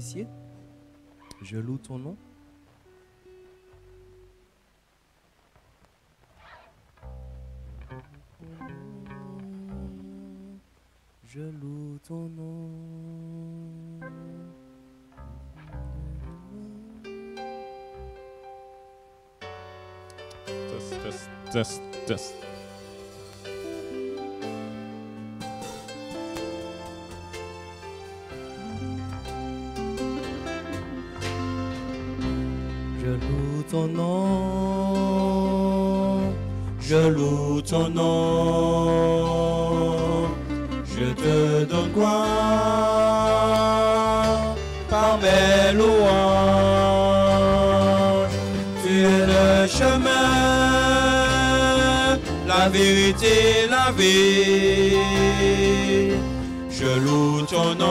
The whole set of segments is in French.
initiés. Je loue ton nom. Je loue ton nom. Test. Je loue ton nom. Je loue ton nom. Je te donne gloire par mes louanges. Tu es le chemin, la vérité, la vie. Je loue ton nom,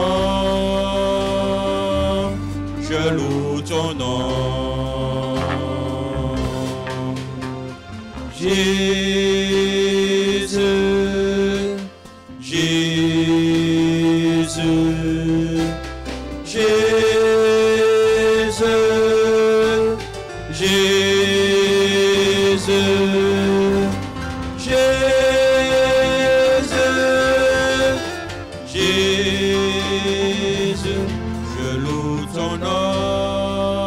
je loue ton nom. Jésus, Jésus, Jésus, Jésus, Jésus, Jésus, je loue ton nom,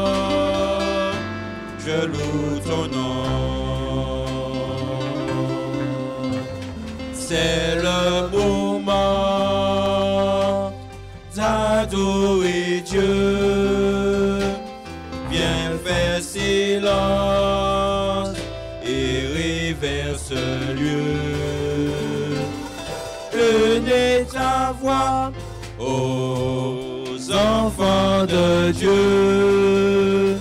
je loue ton nom. C'est le moment d'adorer Dieu. Viens faire silence et révère ce lieu. Donnez ta voix aux enfants de Dieu.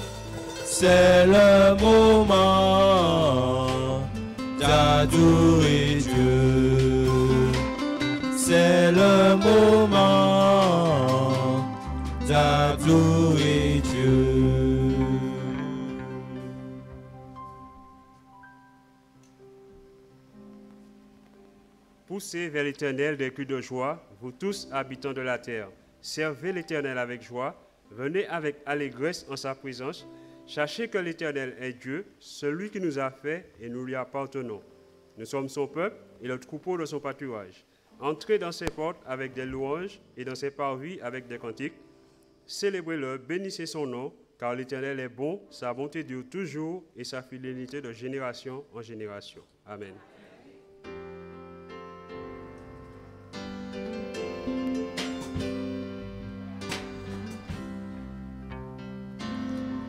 C'est le moment d'adorer Dieu. C'est le moment d'adorer Dieu. Poussez vers l'Éternel des cris de joie, vous tous habitants de la terre. Servez l'Éternel avec joie, venez avec allégresse en sa présence. Sachez que l'Éternel est Dieu, celui qui nous a fait et nous lui appartenons. Nous sommes son peuple et le troupeau de son pâturage. Entrez dans ses portes avec des louanges et dans ses parvis avec des cantiques. Célébrez-le, bénissez son nom, car l'Éternel est bon, sa bonté dure toujours et sa fidélité de génération en génération. Amen.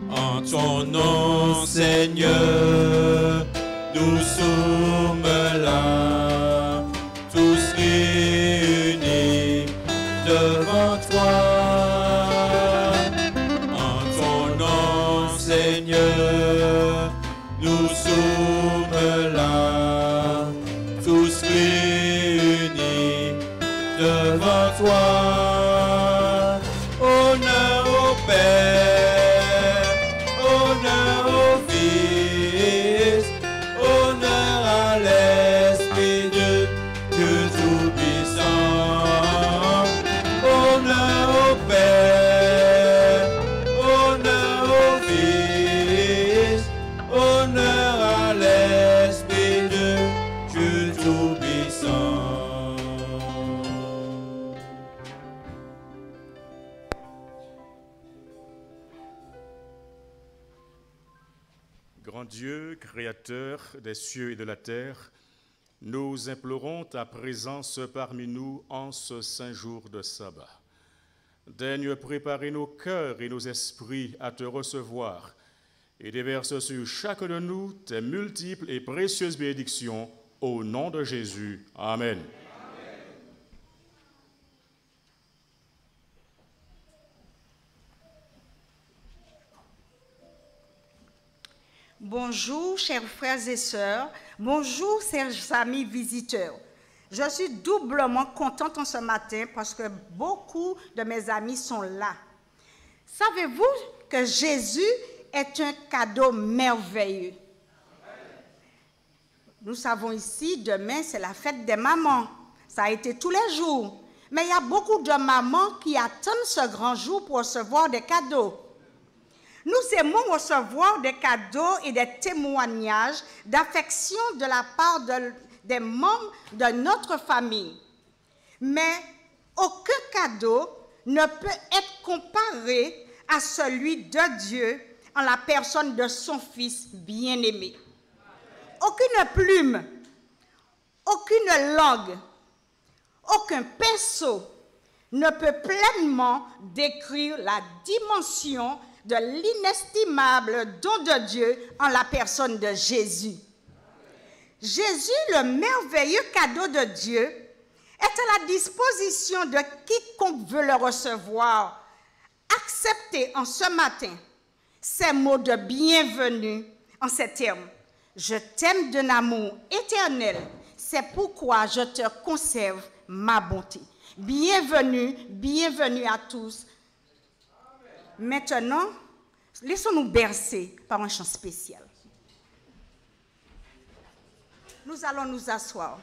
En ton nom, Seigneur, nous sommes là, tous réunis devant toi. En ton nom, Seigneur, nous sommes là, tous réunis devant toi. Honneur au Père, honneur au Fils, honneur à l'Esprit de Dieu Tout-Puissant. Honneur au Père, honneur au Fils, honneur à l'Esprit de Dieu Tout-Puissant. Grand Dieu, créateur des cieux et de la terre, nous implorons ta présence parmi nous en ce saint jour de sabbat. Daigne préparer nos cœurs et nos esprits à te recevoir et déverse sur chacun de nous tes multiples et précieuses bénédictions au nom de Jésus. Amen. Bonjour, chers frères et sœurs. Bonjour, chers amis visiteurs. Je suis doublement contente en ce matin parce que beaucoup de mes amis sont là. Savez-vous que Jésus est un cadeau merveilleux? Nous savons ici, demain, c'est la fête des mamans. Ça a été tous les jours. Mais il y a beaucoup de mamans qui attendent ce grand jour pour recevoir des cadeaux. Nous aimons recevoir des cadeaux et des témoignages d'affection de la part des membres de notre famille. Mais aucun cadeau ne peut être comparé à celui de Dieu en la personne de son Fils bien-aimé. Aucune plume, aucune langue, aucun pinceau ne peut pleinement décrire la dimension de l'inestimable don de Dieu en la personne de Jésus. Jésus, le merveilleux cadeau de Dieu, est à la disposition de quiconque veut le recevoir. Acceptez en ce matin ces mots de bienvenue en ces termes. Je t'aime d'un amour éternel, c'est pourquoi je te conserve ma bonté. Bienvenue, bienvenue à tous. Maintenant, laissons-nous bercer par un chant spécial. Nous allons nous asseoir.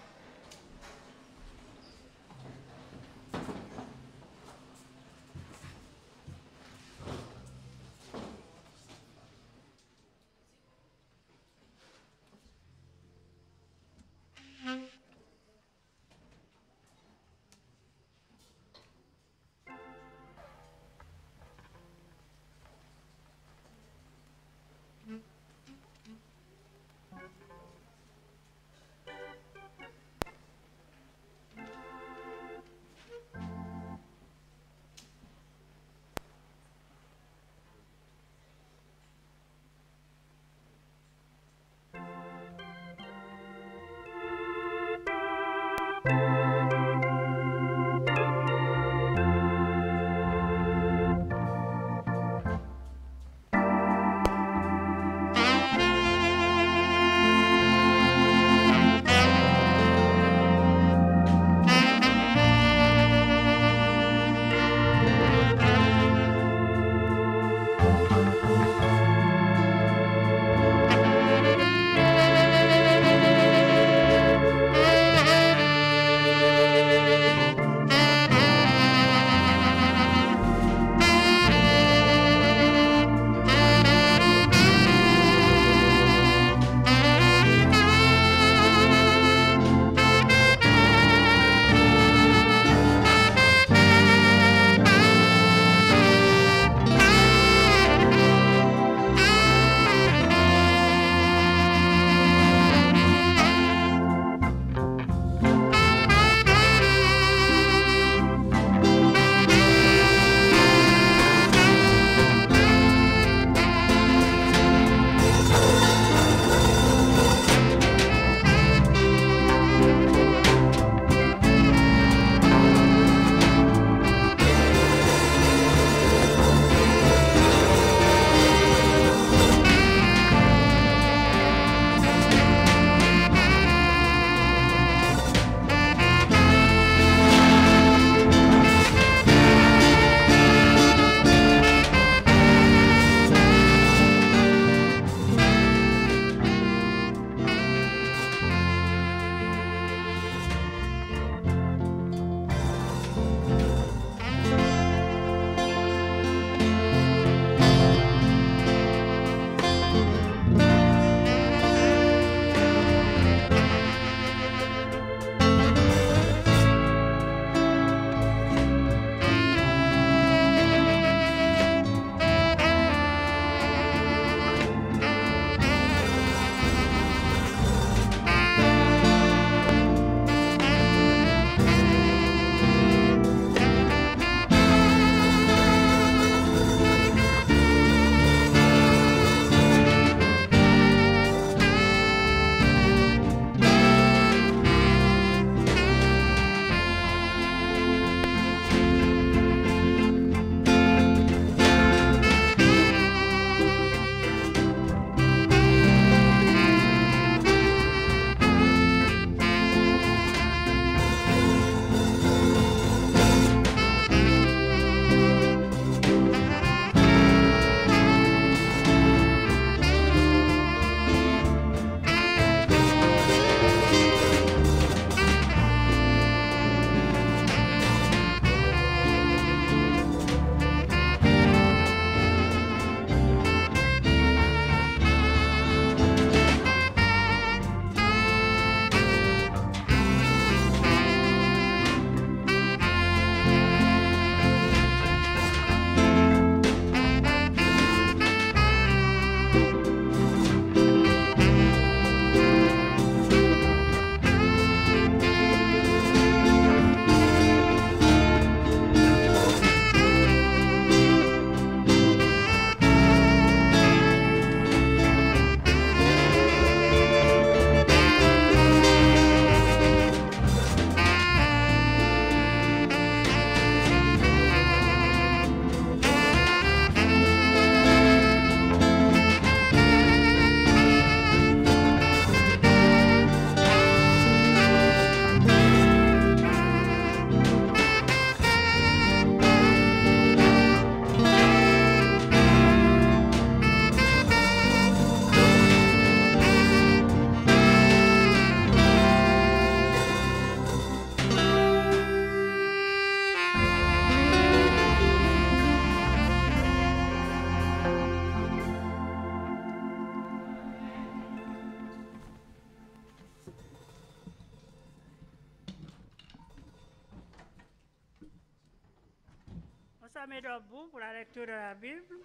se met debout pour la lecture de la Bible.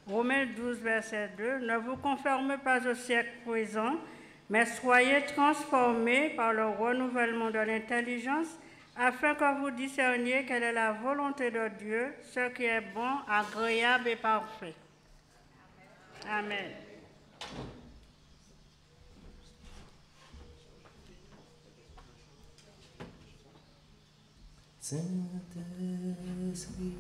Romains 12, verset 2. Ne vous conformez pas au siècle présent, mais soyez transformés par le renouvellement de l'intelligence, afin que vous discerniez quelle est la volonté de Dieu, ce qui est bon, agréable et parfait. Amen. Saint-Esprit.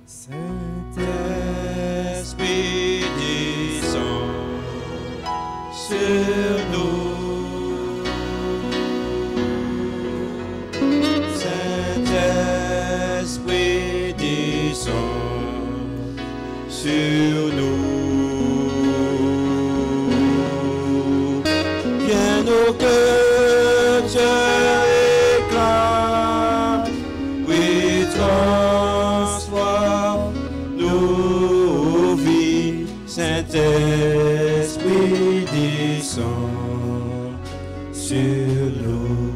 Saint-Esprit, descends sur nous. Saint-Esprit, descends sur nous. Viens nos cœurs te réclament, oui, transforme nos vies. Saint-Esprit, descend sur nous.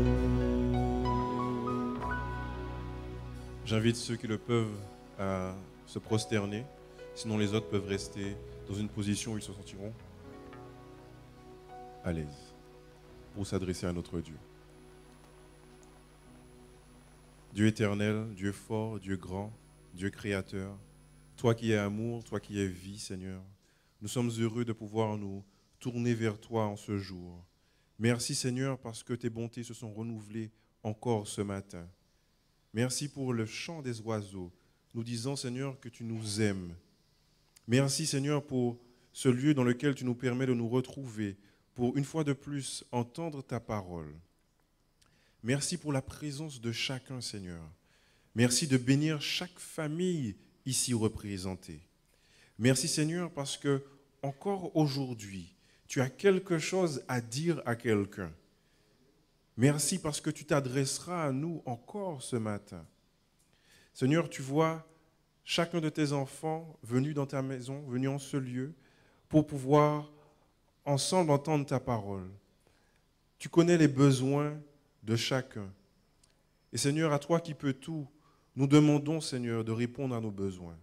J'invite ceux qui le peuvent à se prosterner, sinon les autres peuvent rester dans une position où ils se sentiront à l'aise pour s'adresser à notre Dieu. Dieu éternel, Dieu fort, Dieu grand, Dieu créateur, toi qui es amour, toi qui es vie, Seigneur, nous sommes heureux de pouvoir nous tourner vers toi en ce jour. Merci Seigneur parce que tes bontés se sont renouvelées encore ce matin. Merci pour le chant des oiseaux, nous disons Seigneur que tu nous aimes. Merci Seigneur pour ce lieu dans lequel tu nous permets de nous retrouver, pour une fois de plus entendre ta parole. Merci pour la présence de chacun Seigneur. Merci de bénir chaque famille ici représentée. Merci Seigneur parce que encore aujourd'hui, tu as quelque chose à dire à quelqu'un. Merci parce que tu t'adresseras à nous encore ce matin. Seigneur, tu vois chacun de tes enfants venus dans ta maison, venus en ce lieu, pour pouvoir ensemble entendre ta parole. Tu connais les besoins de chacun. Et Seigneur, à toi qui peux tout, nous demandons, Seigneur, de répondre à nos besoins.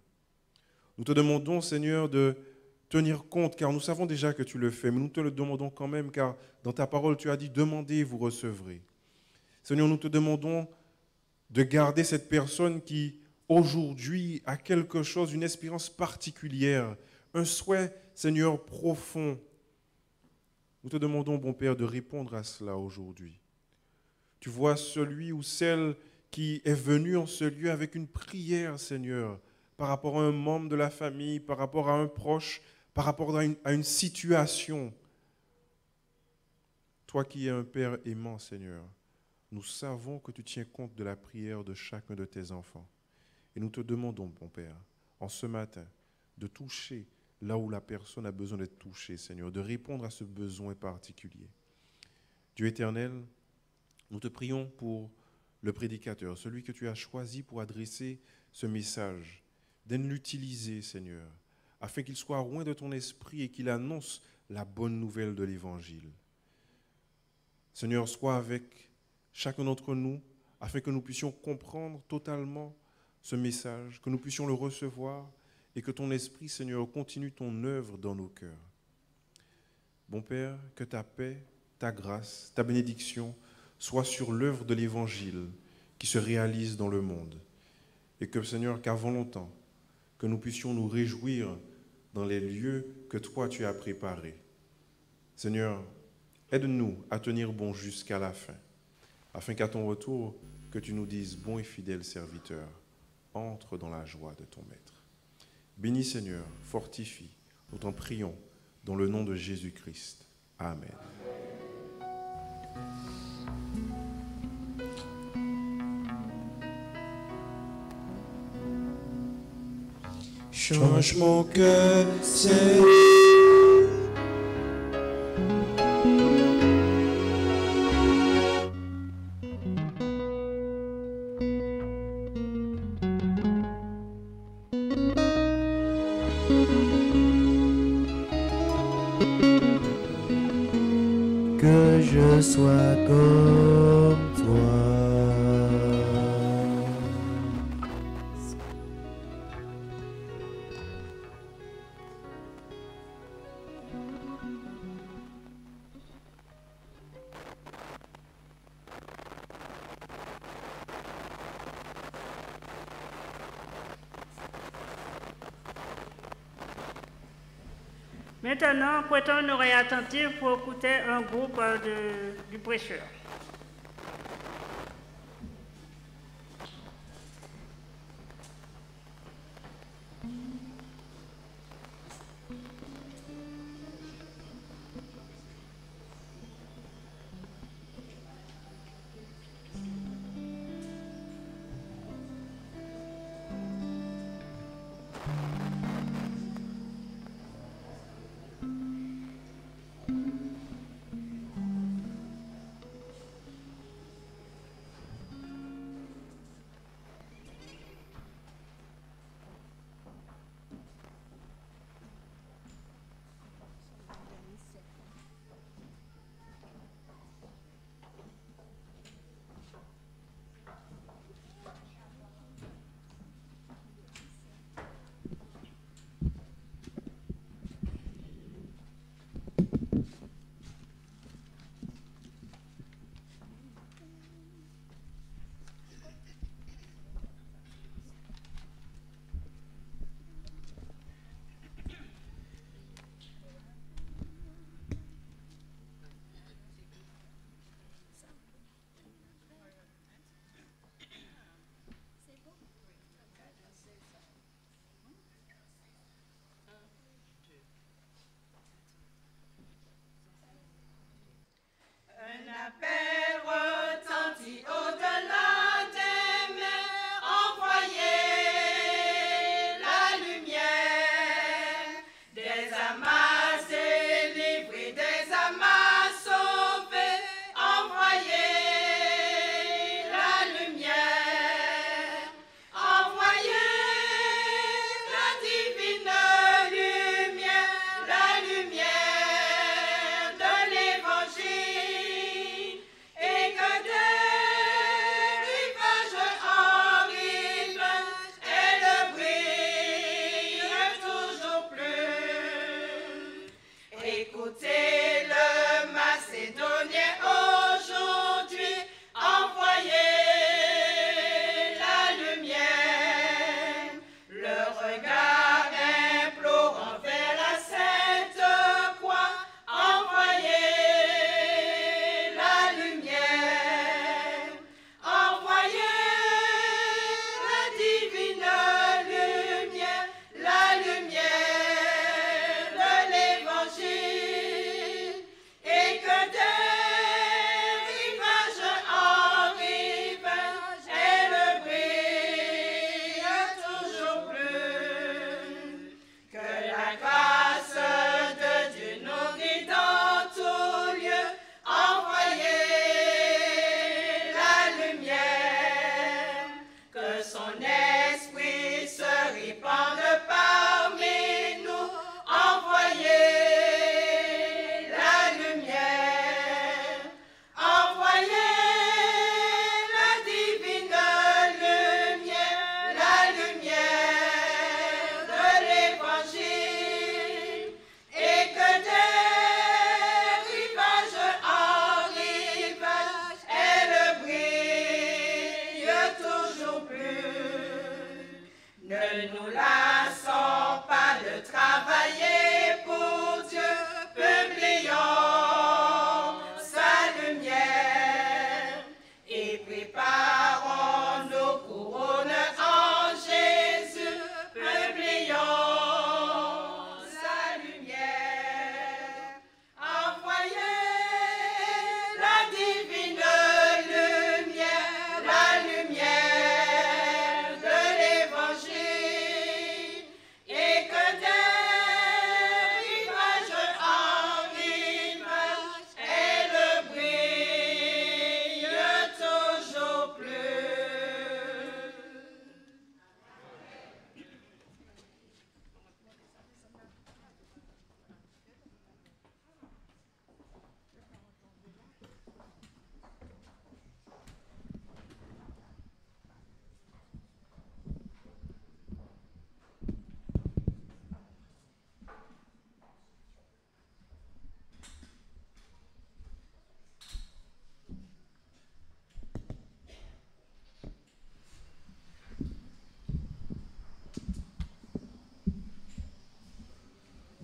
Nous te demandons, Seigneur, de tenir compte, car nous savons déjà que tu le fais, mais nous te le demandons quand même, car dans ta parole, tu as dit, demandez et vous recevrez. Seigneur, nous te demandons de garder cette personne qui, aujourd'hui, a quelque chose, une espérance particulière, un souhait, Seigneur, profond. Nous te demandons, bon Père, de répondre à cela aujourd'hui. Tu vois celui ou celle qui est venu en ce lieu avec une prière, Seigneur, par rapport à un membre de la famille, par rapport à un proche, par rapport à une situation. Toi qui es un Père aimant, Seigneur, nous savons que tu tiens compte de la prière de chacun de tes enfants. Et nous te demandons, bon Père, en ce matin, de toucher là où la personne a besoin d'être touchée, Seigneur, de répondre à ce besoin particulier. Dieu éternel, nous te prions pour le prédicateur, celui que tu as choisi pour adresser ce message, de l'utiliser, Seigneur, afin qu'il soit loin de ton esprit et qu'il annonce la bonne nouvelle de l'Évangile. Seigneur, sois avec chacun d'entre nous, afin que nous puissions comprendre totalement ce message, que nous puissions le recevoir et que ton esprit, Seigneur, continue ton œuvre dans nos cœurs. Bon Père, que ta paix, ta grâce, ta bénédiction soient sur l'œuvre de l'Évangile qui se réalise dans le monde. Et que, Seigneur, qu'avant longtemps, que nous puissions nous réjouir dans les lieux que toi tu as préparés. Seigneur, aide-nous à tenir bon jusqu'à la fin, afin qu'à ton retour, que tu nous dises, bon et fidèle serviteur, entre dans la joie de ton Maître. Bénis Seigneur, fortifie, nous t'en prions, dans le nom de Jésus-Christ. Amen. Change mon cœur, Seigneur, que je sois comme toi. Maintenant, prêtons une oreille attentive pour écouter un groupe du prêcheur.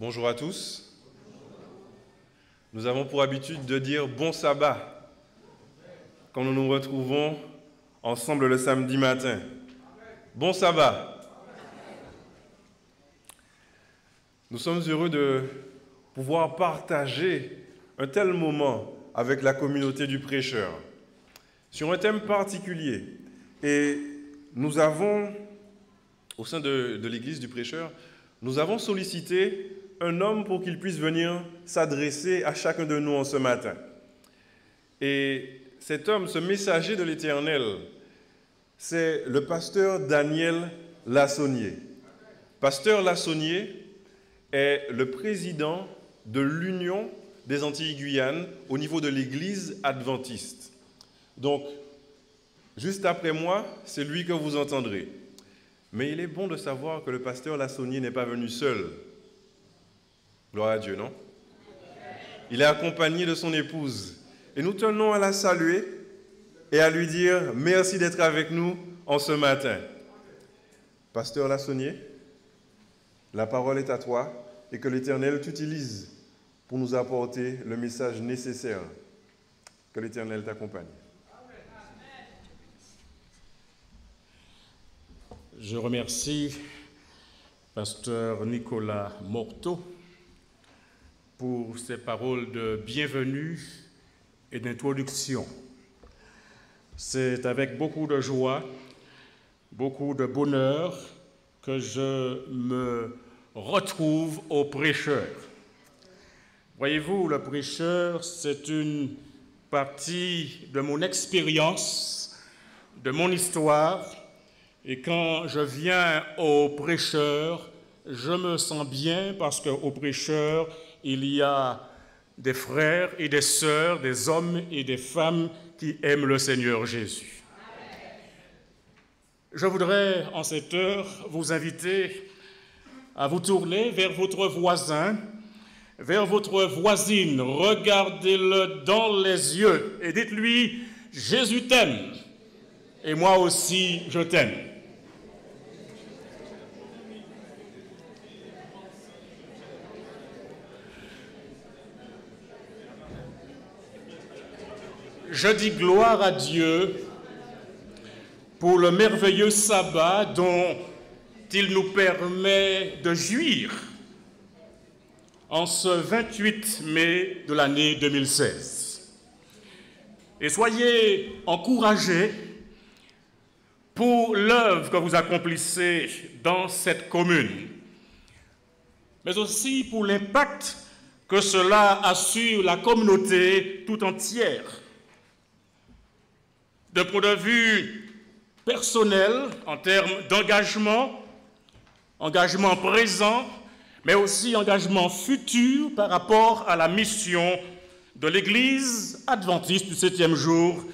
Bonjour à tous. Nous avons pour habitude de dire bon sabbat quand nous nous retrouvons ensemble le samedi matin. Bon sabbat. Nous sommes heureux de pouvoir partager un tel moment avec la communauté du prêcheur sur un thème particulier. Et nous avons, au sein de l'église du prêcheur, nous avons sollicité un homme pour qu'il puisse venir s'adresser à chacun de nous en ce matin. Et cet homme, ce messager de l'Éternel, c'est le pasteur Daniel Lassonnier. Pasteur Lassonnier est le président de l'Union des Antilles-Guyane au niveau de l'église adventiste. Donc, juste après moi, c'est lui que vous entendrez. Mais il est bon de savoir que le pasteur Lassonnier n'est pas venu seul. Gloire à Dieu, non? Il est accompagné de son épouse. Et nous tenons à la saluer et à lui dire merci d'être avec nous en ce matin. Pasteur Lassonnier, la parole est à toi et que l'Éternel t'utilise pour nous apporter le message nécessaire. Que l'Éternel t'accompagne. Je remercie pasteur Nicolas Morteau pour ses paroles de bienvenue et d'introduction. C'est avec beaucoup de joie, beaucoup de bonheur que je me retrouve au prêcheur. Voyez-vous, le prêcheur, c'est une partie de mon expérience, de mon histoire, et quand je viens au prêcheur, je me sens bien parce qu'au prêcheur, il y a des frères et des sœurs, des hommes et des femmes qui aiment le Seigneur Jésus. Je voudrais, en cette heure, vous inviter à vous tourner vers votre voisin, vers votre voisine. Regardez-le dans les yeux et dites-lui « Jésus t'aime et moi aussi je t'aime ». Je dis gloire à Dieu pour le merveilleux sabbat dont il nous permet de jouir en ce 28 mai de l'année 2016. Et soyez encouragés pour l'œuvre que vous accomplissez dans cette commune, mais aussi pour l'impact que cela a sur la communauté tout entière. D'un point de vue personnel, en termes d'engagement, engagement présent, mais aussi engagement futur par rapport à la mission de l'Église adventiste du 7e jour,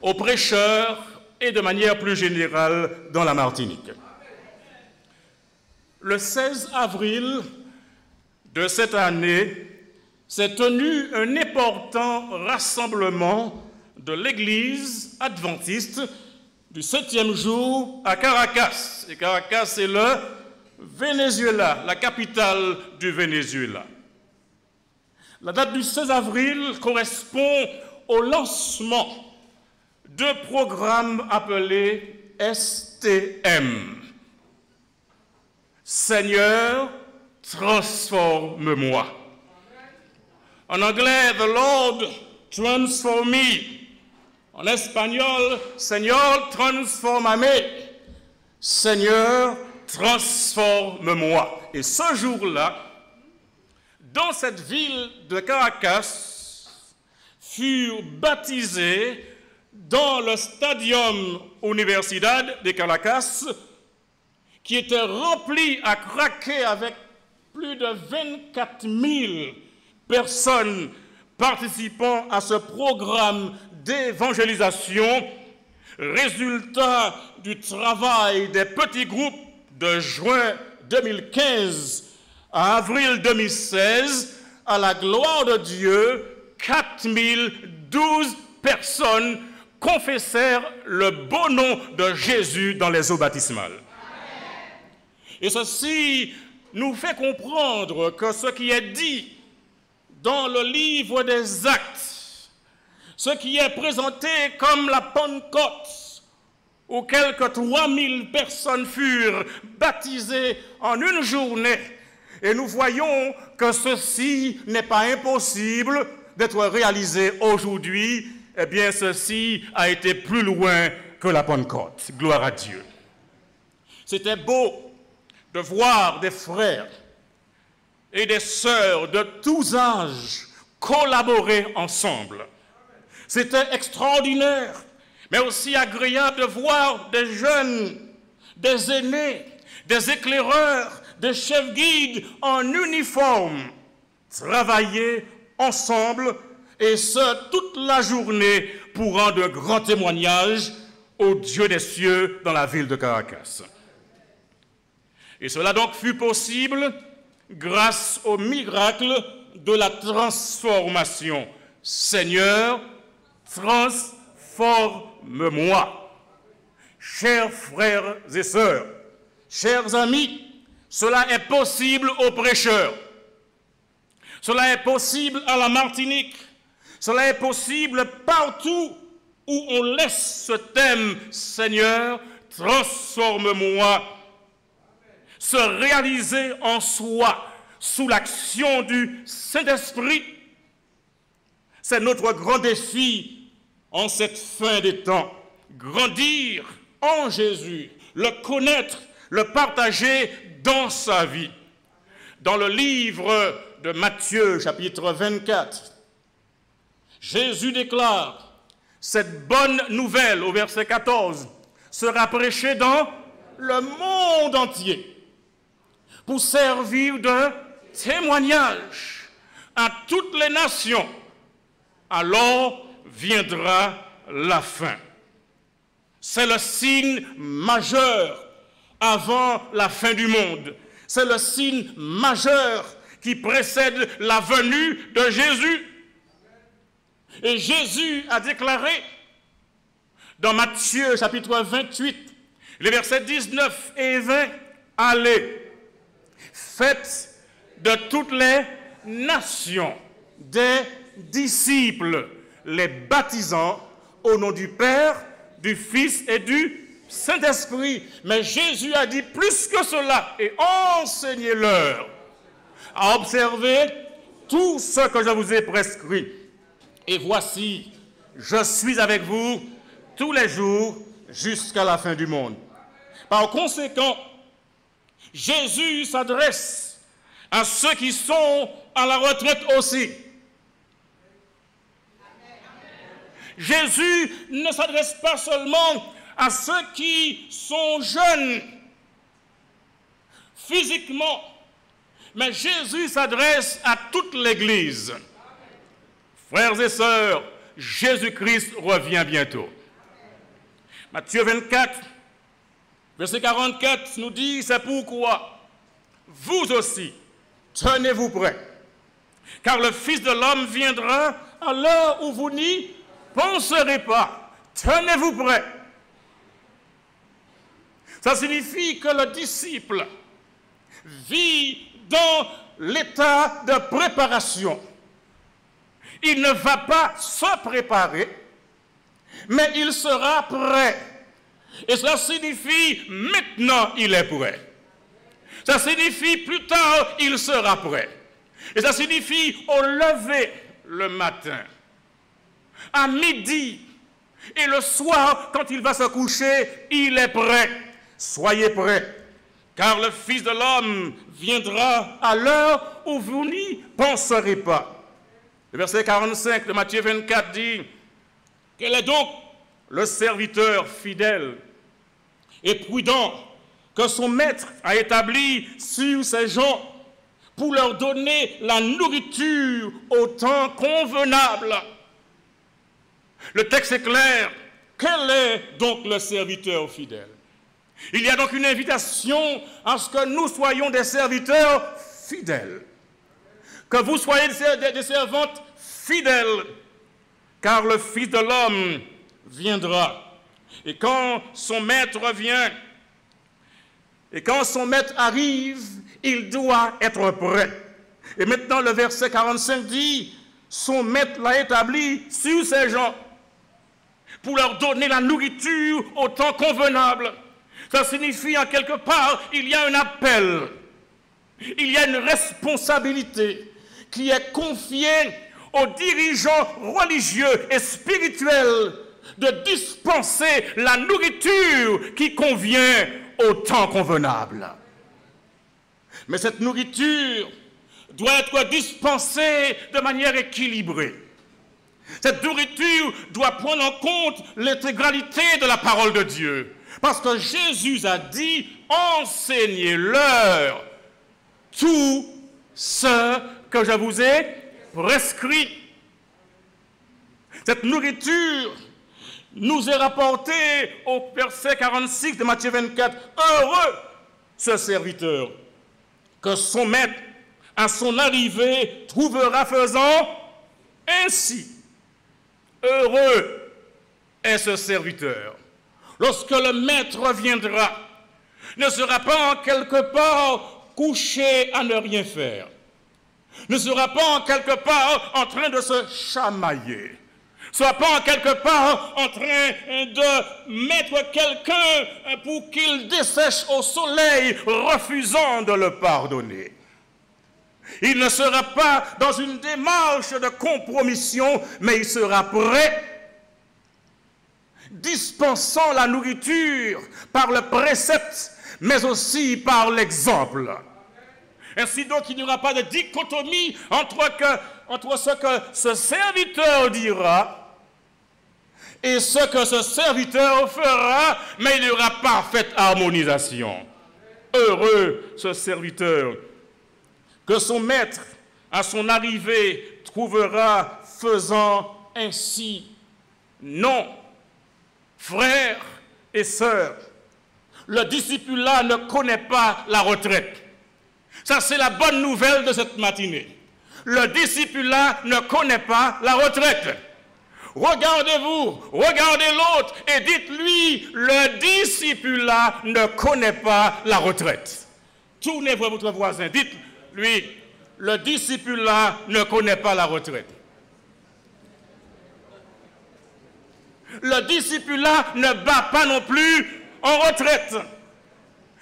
aux prêcheurs et de manière plus générale dans la Martinique. Le 16 avril de cette année s'est tenu un important rassemblement de l'Église adventiste du 7e jour à Caracas. Et Caracas, c'est le Venezuela, la capitale du Venezuela. La date du 16 avril correspond au lancement de programmes appelés STM. Seigneur, transforme-moi. En anglais, The Lord, transform me. En espagnol, Seigneur, transformame. Seigneur, transforme-moi. Et ce jour-là, dans cette ville de Caracas, furent baptisés dans le Stadium Universidad de Caracas, qui était rempli à craquer avec plus de 24 000 personnes participant à ce programme d'évangélisation, résultat du travail des petits groupes de juin 2015 à avril 2016, à la gloire de Dieu, 4012 personnes confessèrent le beau nom de Jésus dans les eaux baptismales. Et ceci nous fait comprendre que ce qui est dit dans le livre des Actes, ce qui est présenté comme la Pentecôte, où quelques 3000 personnes furent baptisées en une journée, et nous voyons que ceci n'est pas impossible d'être réalisé aujourd'hui, eh bien ceci a été plus loin que la Pentecôte. Gloire à Dieu. C'était beau de voir des frères et des sœurs de tous âges collaborer ensemble. C'était extraordinaire, mais aussi agréable de voir des jeunes, des aînés, des éclaireurs, des chefs guides en uniforme travailler ensemble, et ce, toute la journée, pour rendre grand témoignage au Dieu des cieux dans la ville de Caracas. Et cela donc fut possible grâce au miracle de la transformation. Seigneur, transforme-moi. Chers frères et sœurs, chers amis, cela est possible aux prêcheurs. Cela est possible à la Martinique. Cela est possible partout où on laisse ce thème, Seigneur, transforme-moi, se réaliser en soi sous l'action du Saint-Esprit. C'est notre grand défi en cette fin des temps. Grandir en Jésus, le connaître, le partager dans sa vie. Dans le livre de Matthieu, chapitre 24, Jésus déclare: cette bonne nouvelle, au verset 14, sera prêchée dans le monde entier pour servir de témoignage à toutes les nations. Alors viendra la fin. C'est le signe majeur avant la fin du monde. C'est le signe majeur qui précède la venue de Jésus. Et Jésus a déclaré dans Matthieu chapitre 28, les versets 19 et 20, « Allez, faites de toutes les nations des disciples, les baptisant au nom du Père, du Fils et du Saint-Esprit. » Mais Jésus a dit plus que cela, et enseignez-leur à observer tout ce que je vous ai prescrit. Et voici, je suis avec vous tous les jours jusqu'à la fin du monde. Par conséquent, Jésus s'adresse à ceux qui sont à la retraite aussi. Jésus ne s'adresse pas seulement à ceux qui sont jeunes physiquement, mais Jésus s'adresse à toute l'Église. Frères et sœurs, Jésus-Christ revient bientôt. Matthieu 24, verset 44 nous dit: c'est pourquoi vous aussi, tenez-vous prêts, car le Fils de l'homme viendra à l'heure où vous n'y penserez pas. Tenez-vous prêts. Ça signifie que le disciple vit dans l'état de préparation. Il ne va pas se préparer, mais il sera prêt. Et cela signifie maintenant il est prêt. Ça signifie plus tard il sera prêt. Et ça signifie au lever le matin, à midi et le soir quand il va se coucher, il est prêt. Soyez prêts, car le Fils de l'homme viendra à l'heure où vous n'y penserez pas. Le verset 45 de Matthieu 24 dit: quel est donc le serviteur fidèle et prudent que son maître a établi sur ses gens pour leur donner la nourriture au temps convenable? Le texte est clair. Quel est donc le serviteur fidèle? Il y a donc une invitation à ce que nous soyons des serviteurs fidèles. Que vous soyez des servantes fidèles, car le Fils de l'homme viendra. Et quand son maître vient, et quand son maître arrive il doit être prêt. Et maintenant, le verset 45 dit, son maître l'a établi sur ces gens pour leur donner la nourriture au temps convenable. Ça signifie en quelque part, il y a un appel, il y a une responsabilité qui est confiée aux dirigeants religieux et spirituels de dispenser la nourriture qui convient au temps convenable. Mais cette nourriture doit être dispensée de manière équilibrée. Cette nourriture doit prendre en compte l'intégralité de la parole de Dieu. Parce que Jésus a dit, enseignez-leur tout ce que je vous ai prescrit. Cette nourriture nous est rapportée au verset 46 de Matthieu 24. Heureux ce serviteur que son maître, à son arrivée, trouvera faisant ainsi. Heureux est ce serviteur. Lorsque le maître viendra, ne sera pas en quelque part couché à ne rien faire, ne sera pas en quelque part en train de se chamailler, ne sera pas en quelque part en train de mettre quelqu'un pour qu'il dessèche au soleil, refusant de le pardonner. Il ne sera pas dans une démarche de compromission, mais il sera prêt, dispensant la nourriture par le précepte, mais aussi par l'exemple. Ainsi donc, il n'y aura pas de dichotomie entre ce que ce serviteur dira et ce que ce serviteur fera, mais il n'y aura pas parfaite harmonisation. Heureux ce serviteur que son maître, à son arrivée, trouvera faisant ainsi. Non, frères et sœurs, le discipulat ne connaît pas la retraite. Ça, c'est la bonne nouvelle de cette matinée. Le discipulat ne connaît pas la retraite. Regardez-vous, regardez l'autre et dites-lui, le discipulat ne connaît pas la retraite. Tournez vers votre voisin, dites-lui, le discipulat ne connaît pas la retraite. Le discipulat ne bat pas non plus en retraite.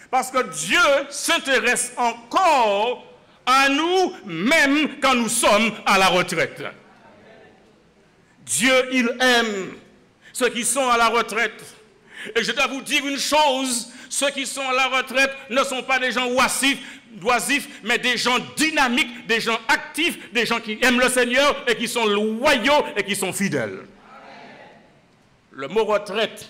Parce que Dieu s'intéresse encore à nous, même quand nous sommes à la retraite. Dieu, il aime ceux qui sont à la retraite. Et je dois vous dire une chose, ceux qui sont à la retraite ne sont pas des gens oisifs, mais des gens dynamiques, des gens actifs, des gens qui aiment le Seigneur et qui sont loyaux et qui sont fidèles. Le mot retraite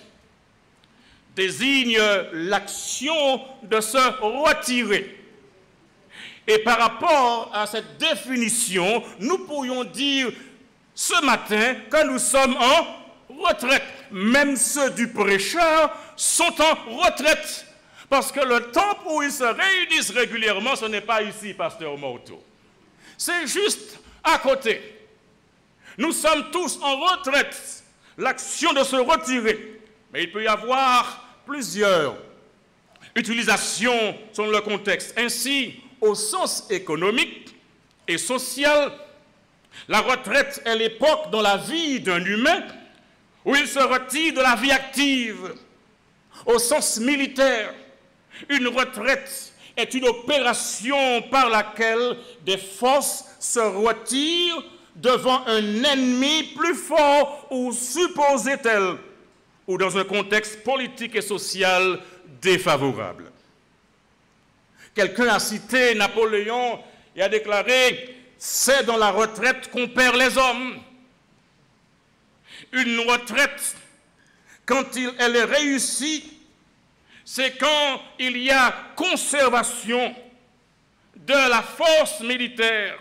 désigne l'action de se retirer. Et par rapport à cette définition, nous pourrions dire ce matin que nous sommes en retraite. Même ceux du prêcheur sont en retraite. Parce que le temps où ils se réunissent régulièrement, ce n'est pas ici, pasteur Morteau. C'est juste à côté. Nous sommes tous en retraite. L'action de se retirer. Mais il peut y avoir plusieurs utilisations selon le contexte. Ainsi, au sens économique et social, la retraite est l'époque dans la vie d'un humain où il se retire de la vie active. Au sens militaire, une retraite est une opération par laquelle des forces se retirent devant un ennemi plus fort ou supposé tel, ou dans un contexte politique et social défavorable. Quelqu'un a cité Napoléon et a déclaré « C'est dans la retraite qu'on perd les hommes ». Une retraite, quand elle est réussie, c'est quand il y a conservation de la force militaire.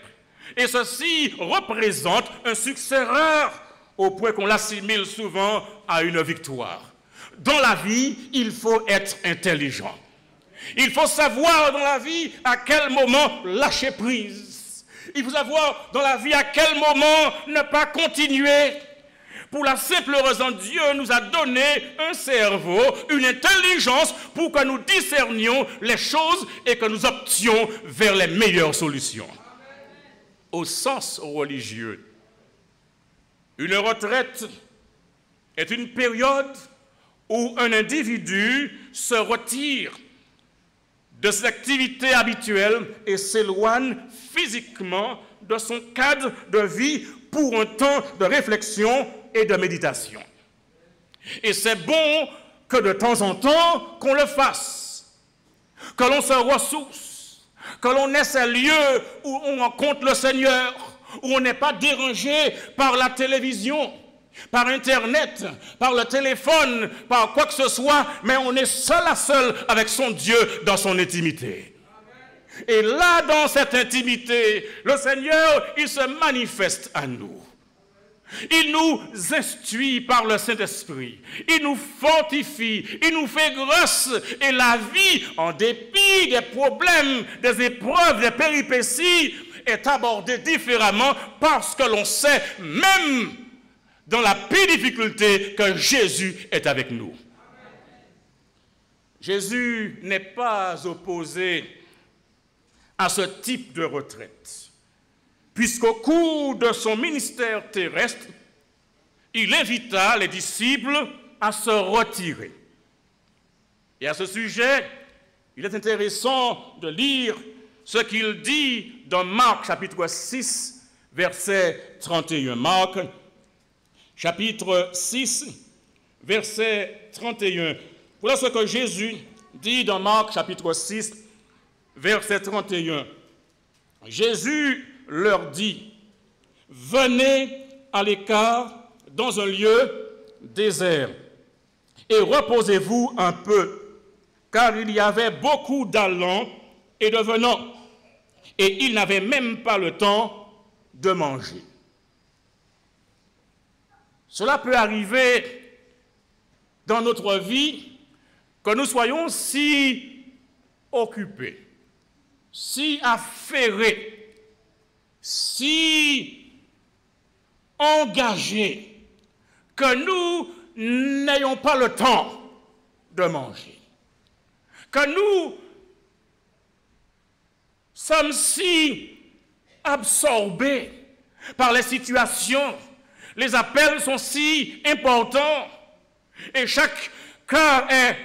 Et ceci représente un succès rare, au point qu'on l'assimile souvent à une victoire. Dans la vie, il faut être intelligent. Il faut savoir dans la vie à quel moment lâcher prise. Il faut savoir dans la vie à quel moment ne pas continuer. Pour la simple raison, Dieu nous a donné un cerveau, une intelligence pour que nous discernions les choses et que nous options vers les meilleures solutions. Au sens religieux, une retraite est une période où un individu se retire de ses activités habituelles et s'éloigne physiquement de son cadre de vie pour un temps de réflexion et de méditation. Et c'est bon que de temps en temps qu'on le fasse, que l'on se ressource, que l'on ait ces lieux où on rencontre le Seigneur, où on n'est pas dérangé par la télévision, par Internet, par le téléphone, par quoi que ce soit, mais on est seul à seul avec son Dieu dans son intimité. Et là, dans cette intimité, le Seigneur, il se manifeste à nous. Il nous instruit par le Saint-Esprit. Il nous fortifie. Il nous fait grâce. Et la vie, en dépit des problèmes, des épreuves, des péripéties, est abordée différemment parce que l'on sait, même dans la pire difficulté, que Jésus est avec nous. Jésus n'est pas opposé à ce type de retraite, puisqu'au cours de son ministère terrestre, il invita les disciples à se retirer. Et à ce sujet, il est intéressant de lire ce qu'il dit dans Marc chapitre 6, verset 31. Marc chapitre 6, verset 31. Voilà ce que Jésus dit dans Marc chapitre 6, verset 31. Jésus leur dit, « Venez à l'écart dans un lieu désert et reposez-vous un peu, car il y avait beaucoup d'allants et de venants, et ils n'avaient même pas le temps de manger. » Cela peut arriver dans notre vie que nous soyons si occupés, si affairés, si engagés, que nous n'ayons pas le temps de manger, que nous sommes si absorbés par les situations, les appels sont si importants, et chaque cas est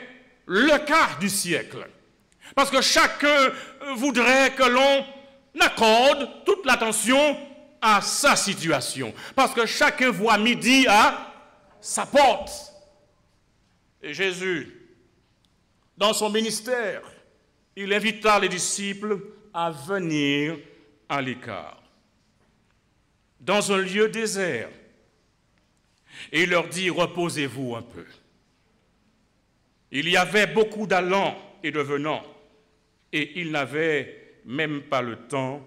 le cas du siècle. Parce que chacun voudrait que l'on accorde toute l'attention à sa situation. Parce que chacun voit midi à sa porte. Et Jésus, dans son ministère, il invita les disciples à venir à l'écart, dans un lieu désert. Et il leur dit, reposez-vous un peu. Il y avait beaucoup d'allants et de venants, et ils n'avaient même pas le temps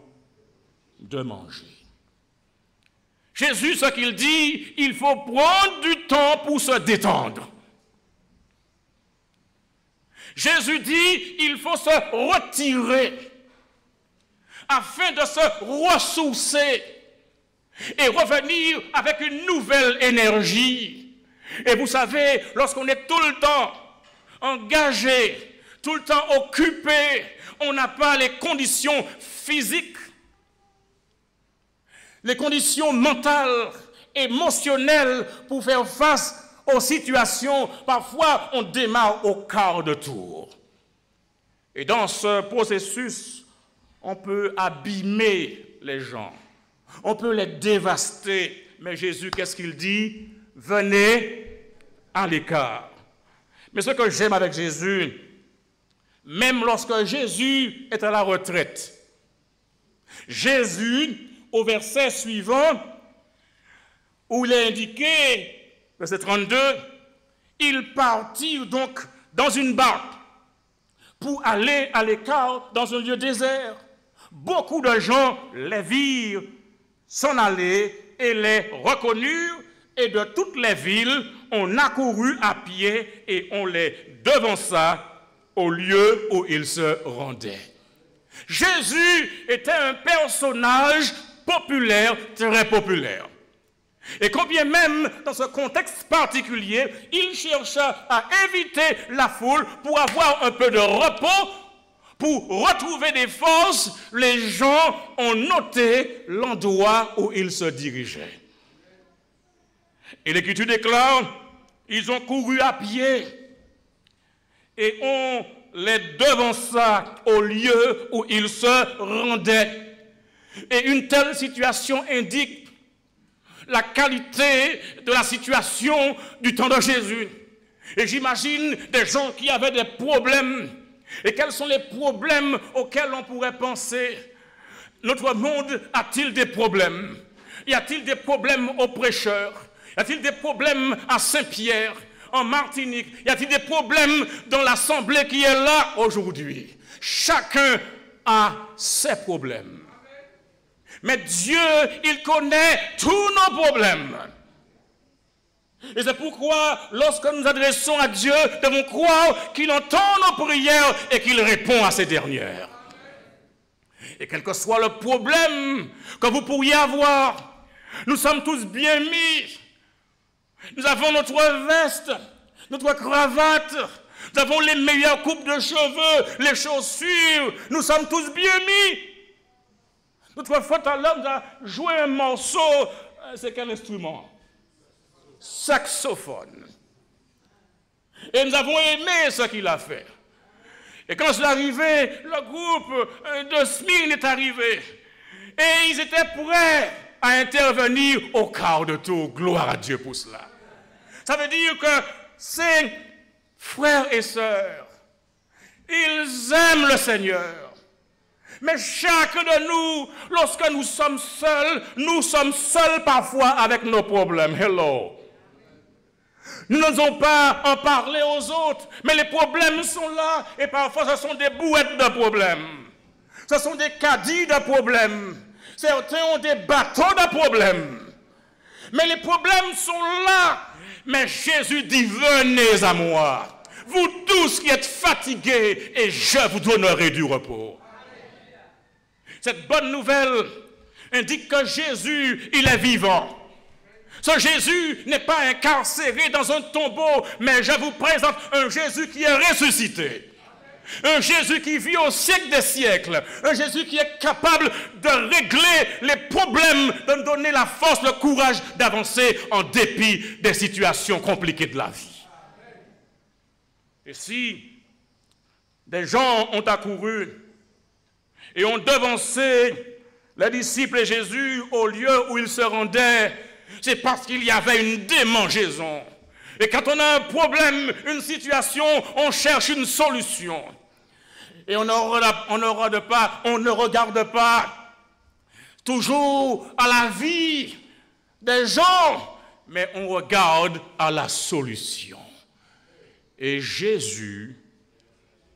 de manger. Jésus, ce qu'il dit, il faut prendre du temps pour se détendre. Jésus dit, il faut se retirer afin de se ressourcer et revenir avec une nouvelle énergie. Et vous savez, lorsqu'on est tout le temps engagé, tout le temps occupé, on n'a pas les conditions physiques, les conditions mentales, émotionnelles pour faire face aux situations. Parfois, on démarre au quart de tour. Et dans ce processus, on peut abîmer les gens, on peut les dévaster. Mais Jésus, qu'est-ce qu'il dit? Venez à l'écart. Mais ce que j'aime avec Jésus, même lorsque Jésus est à la retraite, Jésus, au verset suivant, où il est indiqué, verset 32, il partit donc dans une barque pour aller à l'écart dans un lieu désert. Beaucoup de gens les virent s'en aller et les reconnurent, et de toutes les villes, on accourut à pied et on les devança au lieu où ils se rendaient. Jésus était un personnage populaire, très populaire. Et combien même, dans ce contexte particulier, il chercha à éviter la foule pour avoir un peu de repos, pour retrouver des forces, les gens ont noté l'endroit où il se dirigeait. Et l'Écriture déclare, ils ont couru à pied et on les devança au lieu où ils se rendaient. Et une telle situation indique la qualité de la situation du temps de Jésus. Et j'imagine des gens qui avaient des problèmes. Et quels sont les problèmes auxquels on pourrait penser? Notre monde a-t-il des problèmes? Y a-t-il des problèmes aux prêcheurs? Y a-t-il des problèmes à Saint-Pierre, en Martinique? Y a-t-il des problèmes dans l'assemblée qui est là aujourd'hui? Chacun a ses problèmes. Mais Dieu, il connaît tous nos problèmes. Et c'est pourquoi, lorsque nous nous adressons à Dieu, nous devons croire qu'il entend nos prières et qu'il répond à ces dernières. Et quel que soit le problème que vous pourriez avoir, nous sommes tous bien mis. Nous avons notre veste, notre cravate, nous avons les meilleures coupes de cheveux, les chaussures, nous sommes tous bien mis. Notre fois, tout à l'heure, nous avons joué un morceau, c'est quel instrument? Saxophone. Et nous avons aimé ce qu'il a fait. Et quand c'est arrivé, le groupe de Smyrne est arrivé. Et ils étaient prêts à intervenir au quart de tour. Gloire à Dieu pour cela. Ça veut dire que ces frères et sœurs, ils aiment le Seigneur. Mais chacun de nous, lorsque nous sommes seuls parfois avec nos problèmes. Hello. Nous n'osons pas en parler aux autres, mais les problèmes sont là, et parfois ce sont des bouettes de problèmes. Ce sont des caddies de problèmes. Certains ont des bateaux de problèmes. Mais les problèmes sont là. Mais Jésus dit, venez à moi, vous tous qui êtes fatigués, et je vous donnerai du repos. Cette bonne nouvelle indique que Jésus, il est vivant. Ce Jésus n'est pas incarcéré dans un tombeau, mais je vous présente un Jésus qui est ressuscité. Un Jésus qui vit au siècle des siècles. Un Jésus qui est capable de régler les problèmes, de nous donner la force, le courage d'avancer en dépit des situations compliquées de la vie. Et si des gens ont accouru et ont devancé les disciples et Jésus au lieu où ils se rendaient, c'est parce qu'il y avait une démangeaison. Et quand on a un problème, une situation, on cherche une solution. Et on ne regarde pas toujours à la vie des gens, mais on regarde à la solution. Et Jésus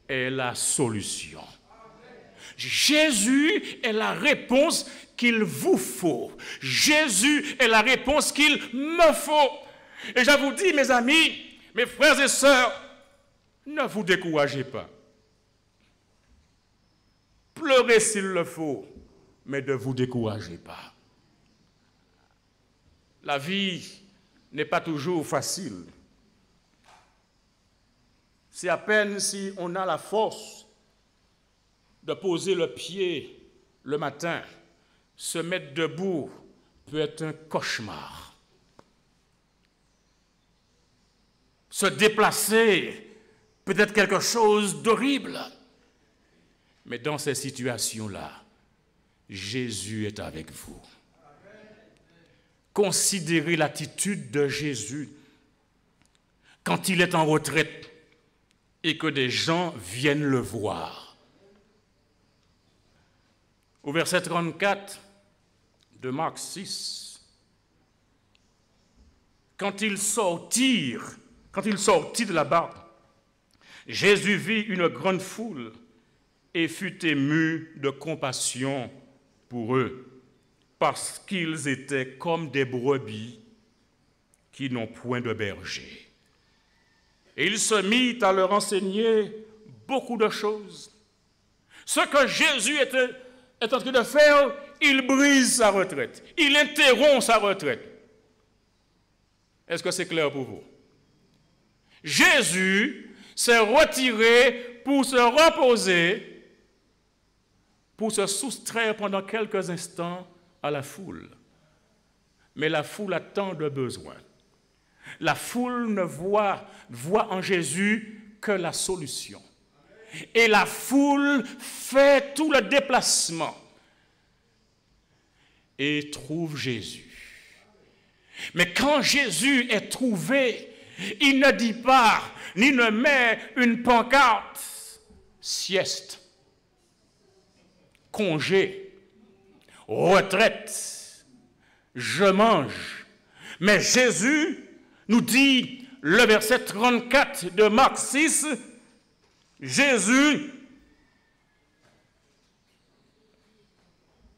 est la solution. Jésus est la réponse qu'il vous faut. Jésus est la réponse qu'il me faut. Et je vous dis, mes amis, mes frères et sœurs, ne vous découragez pas. Pleurez s'il le faut, mais ne vous découragez pas. La vie n'est pas toujours facile. C'est à peine si on a la force de poser le pied le matin. Se mettre debout peut être un cauchemar. Se déplacer peut être quelque chose d'horrible. Mais dans ces situations-là, Jésus est avec vous. Considérez l'attitude de Jésus quand il est en retraite et que des gens viennent le voir. Au verset 34 de Marc 6, quand il sortit de la barque, Jésus vit une grande foule et fut ému de compassion pour eux, parce qu'ils étaient comme des brebis qui n'ont point de berger. Et il se mit à leur enseigner beaucoup de choses. Ce que Jésus est en train de faire, il brise sa retraite, il interrompt sa retraite. Est-ce que c'est clair pour vous? Jésus s'est retiré pour se reposer, pour se soustraire pendant quelques instants à la foule. Mais la foule a tant de besoins. La foule ne voit en Jésus que la solution. Et la foule fait tout le déplacement et trouve Jésus. Mais quand Jésus est trouvé, il ne dit pas, ni ne met une pancarte, sieste, congé, retraite, je mange. Mais Jésus nous dit, le verset 34 de Marc 6, Jésus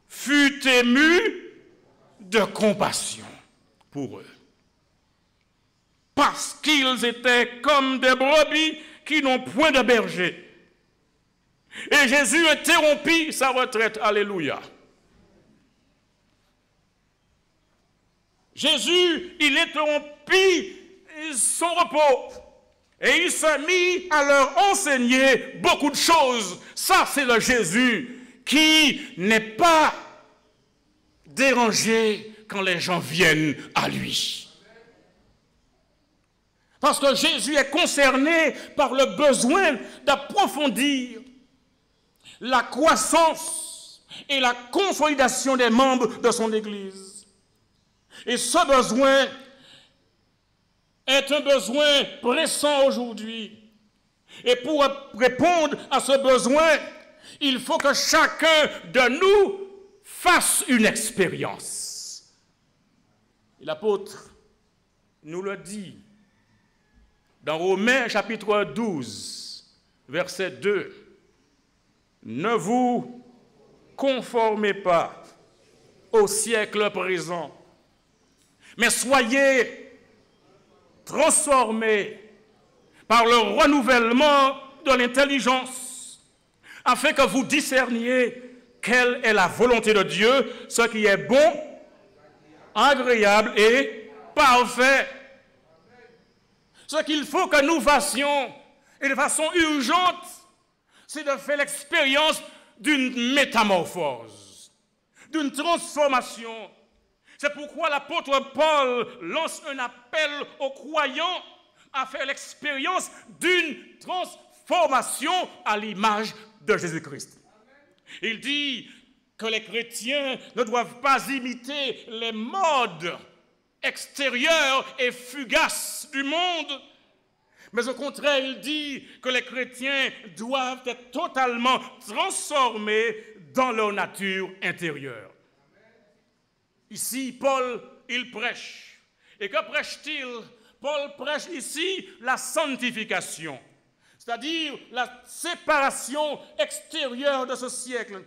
fut ému de compassion pour eux. Parce qu'ils étaient comme des brebis qui n'ont point de berger. Et Jésus interrompit sa retraite. Alléluia. Jésus, il interrompit son repos. Et il s'est mis à leur enseigner beaucoup de choses. Ça, c'est le Jésus qui n'est pas dérangé quand les gens viennent à lui. Parce que Jésus est concerné par le besoin d'approfondir la croissance et la consolidation des membres de son Église. Et ce besoin est un besoin pressant aujourd'hui. Et pour répondre à ce besoin, il faut que chacun de nous fasse une expérience. Et l'apôtre nous le dit dans Romains chapitre 12, verset 2. Ne vous conformez pas au siècle présent, mais soyez transformés par le renouvellement de l'intelligence, afin que vous discerniez quelle est la volonté de Dieu, ce qui est bon, agréable et parfait. Ce qu'il faut que nous fassions, et de façon urgente, c'est de faire l'expérience d'une métamorphose, d'une transformation. C'est pourquoi l'apôtre Paul lance un appel aux croyants à faire l'expérience d'une transformation à l'image de Jésus-Christ. Il dit que les chrétiens ne doivent pas imiter les modes extérieurs et fugaces du monde, mais au contraire, il dit que les chrétiens doivent être totalement transformés dans leur nature intérieure. Ici, Paul, il prêche. Et que prêche-t-il? Paul prêche ici la sanctification, c'est-à-dire la séparation extérieure de ce siècle.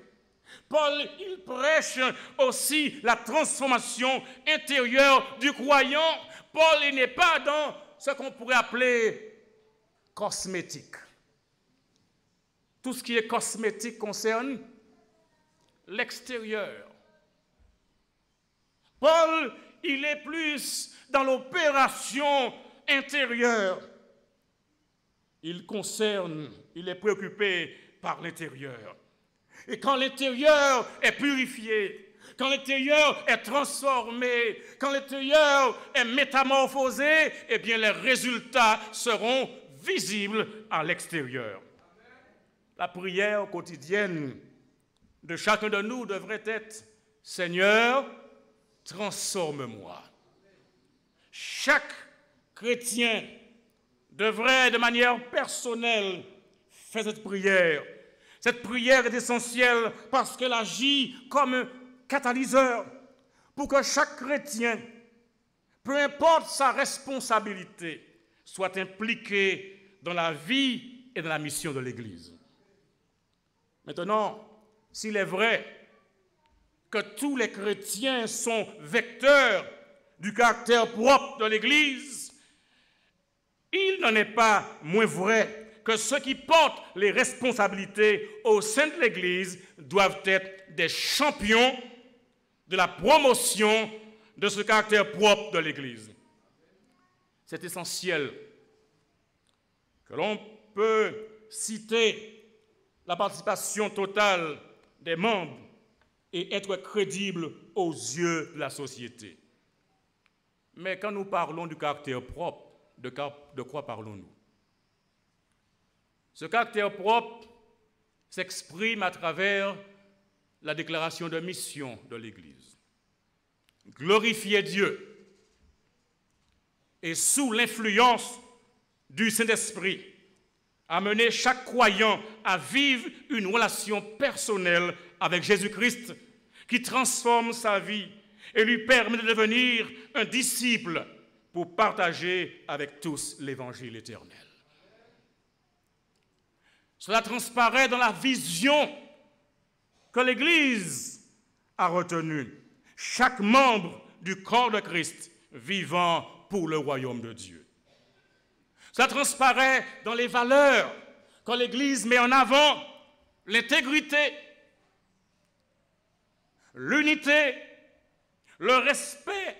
Paul, il prêche aussi la transformation intérieure du croyant. Paul, il n'est pas dans ce qu'on pourrait appeler cosmétique. Tout ce qui est cosmétique concerne l'extérieur. Paul, il est plus dans l'opération intérieure. Il est préoccupé par l'intérieur. Et quand l'intérieur est purifié, quand l'intérieur est transformé, quand l'intérieur est métamorphosé, eh bien les résultats seront visibles à l'extérieur. La prière quotidienne de chacun de nous devrait être « Seigneur, transforme-moi ». Chaque chrétien devrait de manière personnelle faire cette prière. Cette prière est essentielle parce qu'elle agit comme un catalyseur pour que chaque chrétien, peu importe sa responsabilité, soit impliqué dans la vie et dans la mission de l'Église. Maintenant, s'il est vrai que tous les chrétiens sont vecteurs du caractère propre de l'Église, il n'en est pas moins vrai que ceux qui portent les responsabilités au sein de l'Église doivent être des champions de la promotion de ce caractère propre de l'Église. c'est essentiel, que l'on peut citer la participation totale des membres et être crédible aux yeux de la société. Mais quand nous parlons du caractère propre, de quoi parlons-nous? Ce caractère propre s'exprime à travers la déclaration de mission de l'Église. Glorifier Dieu et sous l'influence du Saint-Esprit, amener chaque croyant à vivre une relation personnelle avec Jésus-Christ qui transforme sa vie et lui permet de devenir un disciple pour partager avec tous l'évangile éternel. Cela transparaît dans la vision que l'Église a retenue. Chaque membre du corps de Christ vivant pour le royaume de Dieu. Cela transparaît dans les valeurs que l'Église met en avant, l'intégrité, l'unité, le respect,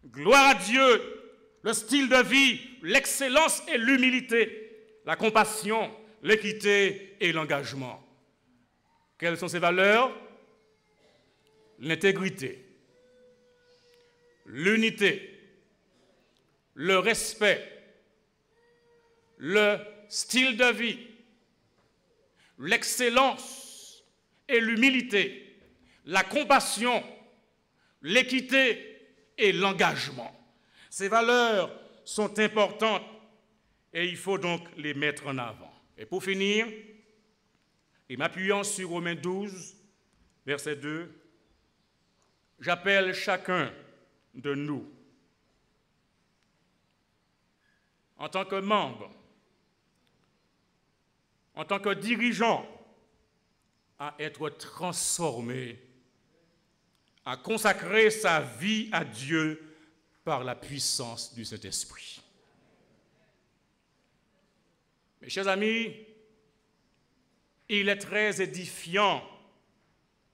gloire à Dieu, le style de vie, l'excellence et l'humilité, la compassion, l'équité et l'engagement. Quelles sont ces valeurs? L'intégrité, l'unité, le respect, le style de vie, l'excellence et l'humilité, la compassion, l'équité et l'engagement. Ces valeurs sont importantes et il faut donc les mettre en avant. Et pour finir, et m'appuyant sur Romains 12, verset 2, j'appelle chacun de nous, en tant que membre, en tant que dirigeant, à être transformé, à consacrer sa vie à Dieu par la puissance du Saint-Esprit. Mes chers amis, il est très édifiant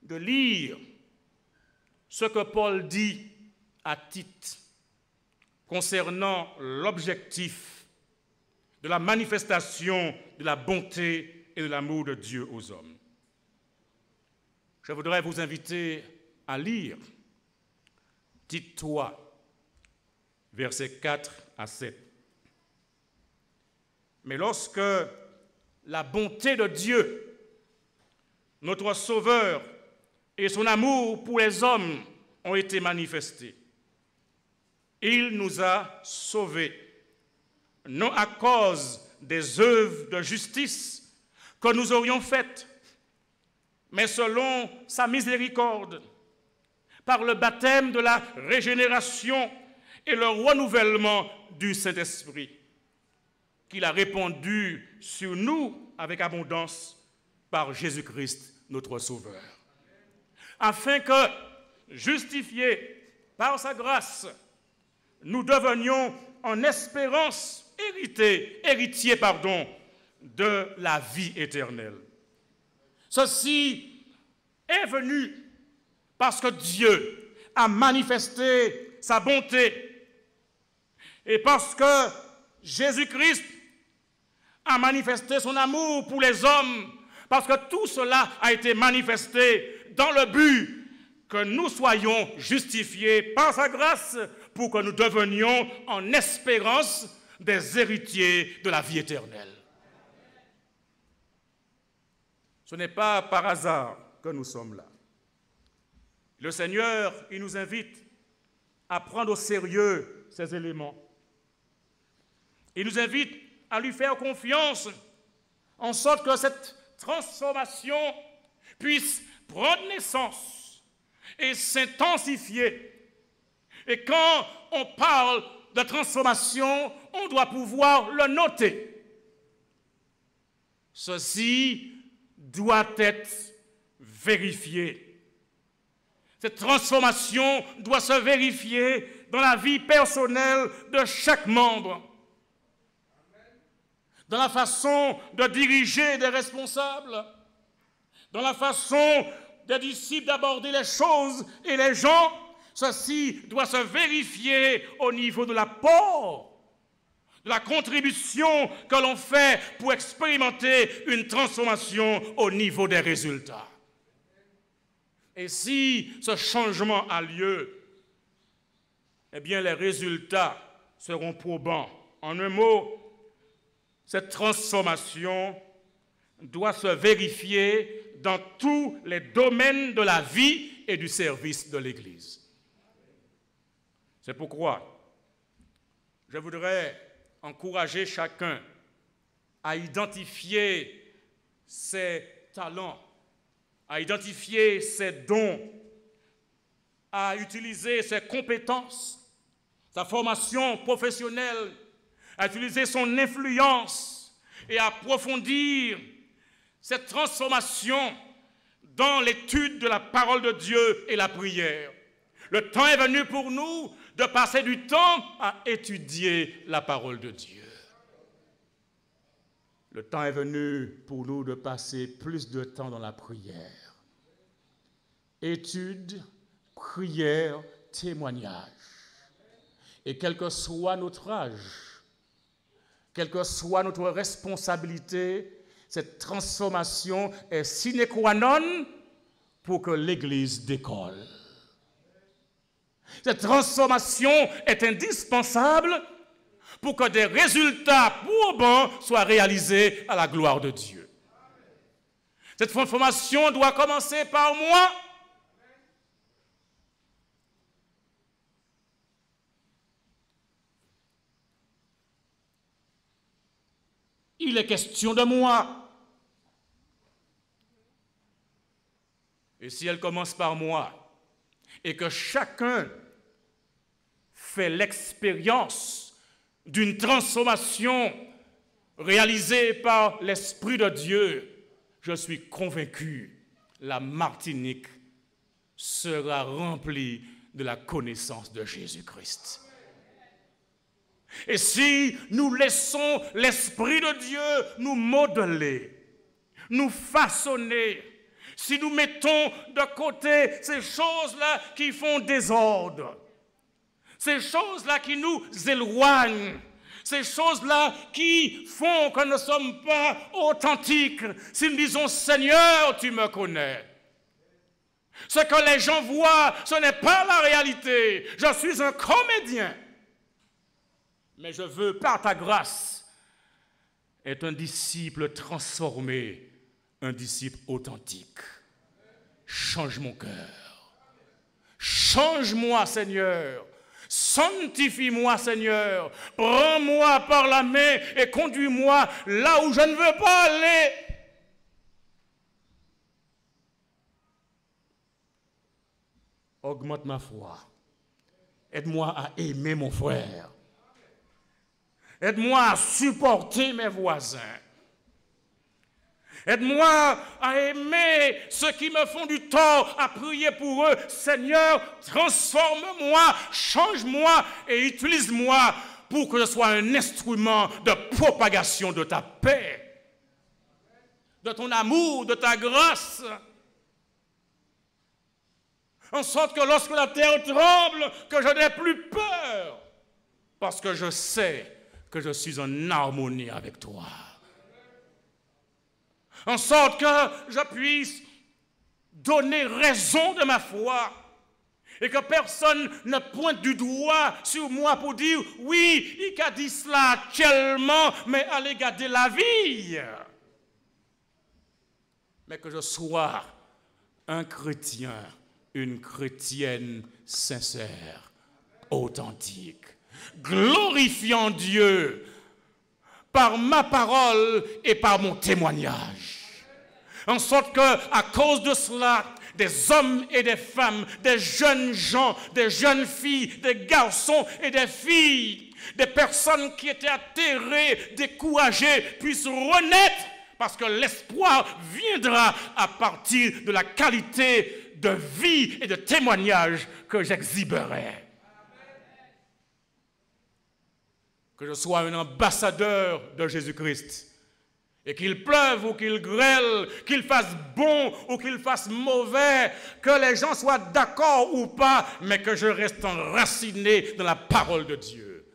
de lire ce que Paul dit à Tite concernant l'objectif de la manifestation de la bonté et de l'amour de Dieu aux hommes. Je voudrais vous inviter à lire Tite 3, versets 4 à 7. Mais lorsque la bonté de Dieu, notre Sauveur, et son amour pour les hommes ont été manifestés, il nous a sauvés, non à cause des œuvres de justice que nous aurions faites, mais selon sa miséricorde, par le baptême de la régénération et le renouvellement du Saint-Esprit, qu'il a répandu sur nous avec abondance par Jésus-Christ, notre Sauveur. Afin que, justifiés par sa grâce, nous devenions en espérance héritiers de la vie éternelle. Ceci est venu parce que Dieu a manifesté sa bonté et parce que Jésus-Christ a manifesté son amour pour les hommes, parce que tout cela a été manifesté dans le but que nous soyons justifiés par sa grâce pour que nous devenions en espérance des héritiers de la vie éternelle. Ce n'est pas par hasard que nous sommes là. Le Seigneur, il nous invite à prendre au sérieux ces éléments. Il nous invite à lui faire confiance en sorte que cette transformation puisse prendre naissance et s'intensifier. Et quand on parle de transformation, on doit pouvoir le noter. Ceci doit être vérifié. Cette transformation doit se vérifier dans la vie personnelle de chaque membre, dans la façon de diriger des responsables, dans la façon des disciples d'aborder les choses et les gens. Ceci doit se vérifier au niveau de l'apport de la contribution que l'on fait pour expérimenter une transformation au niveau des résultats. Et si ce changement a lieu, eh bien les résultats seront probants. En un mot, cette transformation doit se vérifier dans tous les domaines de la vie et du service de l'Église. C'est pourquoi je voudrais encourager chacun à identifier ses talents, à identifier ses dons, à utiliser ses compétences, sa formation professionnelle, à utiliser son influence et à approfondir cette transformation dans l'étude de la parole de Dieu et la prière. Le temps est venu pour nous de passer du temps à étudier la parole de Dieu. Le temps est venu pour nous de passer plus de temps dans la prière. Étude, prière, témoignage. Et quel que soit notre âge, quelle que soit notre responsabilité, cette transformation est sine qua non pour que l'Église décolle. Cette transformation est indispensable pour que des résultats probants soient réalisés à la gloire de Dieu. Cette transformation doit commencer par moi. Il est question de moi. Et si elle commence par moi, et que chacun fait l'expérience d'une transformation réalisée par l'Esprit de Dieu, je suis convaincu, la Martinique sera remplie de la connaissance de Jésus-Christ. Et si nous laissons l'Esprit de Dieu nous modeler, nous façonner, si nous mettons de côté ces choses-là qui font désordre, ces choses-là qui nous éloignent, ces choses-là qui font que nous ne sommes pas authentiques, si nous disons « Seigneur, tu me connais », ce que les gens voient, ce n'est pas la réalité. Je suis un comédien. Mais je veux, par ta grâce, être un disciple transformé, un disciple authentique. Change mon cœur. Change-moi, Seigneur. Sanctifie-moi, Seigneur. Prends-moi par la main et conduis-moi là où je ne veux pas aller. Augmente ma foi. Aide-moi à aimer mon frère. Aide-moi à supporter mes voisins. Aide-moi à aimer ceux qui me font du tort, à prier pour eux. Seigneur, transforme-moi, change-moi et utilise-moi pour que je sois un instrument de propagation de ta paix, de ton amour, de ta grâce. En sorte que lorsque la terre tremble, que je n'ai plus peur, parce que je sais que je suis en harmonie avec toi. En sorte que je puisse donner raison de ma foi et que personne ne pointe du doigt sur moi pour dire « Oui, il a dit cela actuellement, mais allez garder la vie. » Mais que je sois un chrétien, une chrétienne sincère, authentique, glorifiant Dieu par ma parole et par mon témoignage. En sorte que, à cause de cela, des hommes et des femmes, des jeunes gens, des jeunes filles, des garçons et des filles, des personnes qui étaient atterrées, découragées, puissent renaître parce que l'espoir viendra à partir de la qualité de vie et de témoignage que j'exhiberai. Que je sois un ambassadeur de Jésus-Christ. Et qu'il pleuve ou qu'il grêle, qu'il fasse bon ou qu'il fasse mauvais, que les gens soient d'accord ou pas, mais que je reste enraciné dans la parole de Dieu.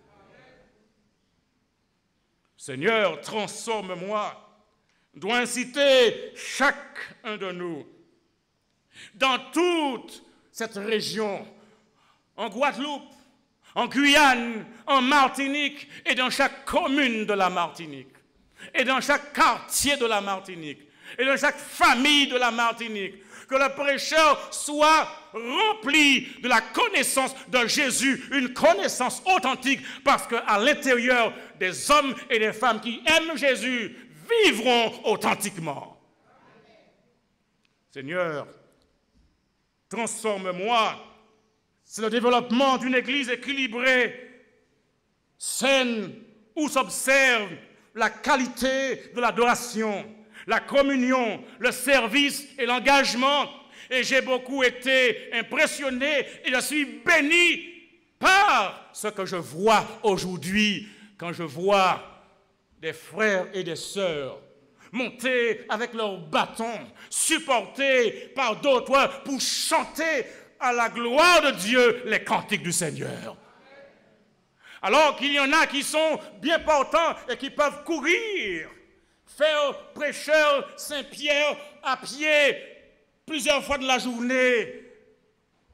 Seigneur, transforme-moi, doit inciter chacun de nous dans toute cette région, en Guadeloupe, en Guyane, en Martinique et dans chaque commune de la Martinique, et dans chaque quartier de la Martinique, et dans chaque famille de la Martinique, que le prêcheur soit rempli de la connaissance de Jésus, une connaissance authentique, parce qu'à l'intérieur des hommes et des femmes qui aiment Jésus vivront authentiquement. Seigneur, transforme-moi. C'est le développement d'une église équilibrée, saine, où s'observe la qualité de l'adoration, la communion, le service et l'engagement. Et j'ai beaucoup été impressionné et je suis béni par ce que je vois aujourd'hui quand je vois des frères et des sœurs monter avec leurs bâtons, supportés par d'autres pour chanter à la gloire de Dieu les cantiques du Seigneur. Alors qu'il y en a qui sont bien portants et qui peuvent courir, faire prêcheur Saint-Pierre à pied plusieurs fois de la journée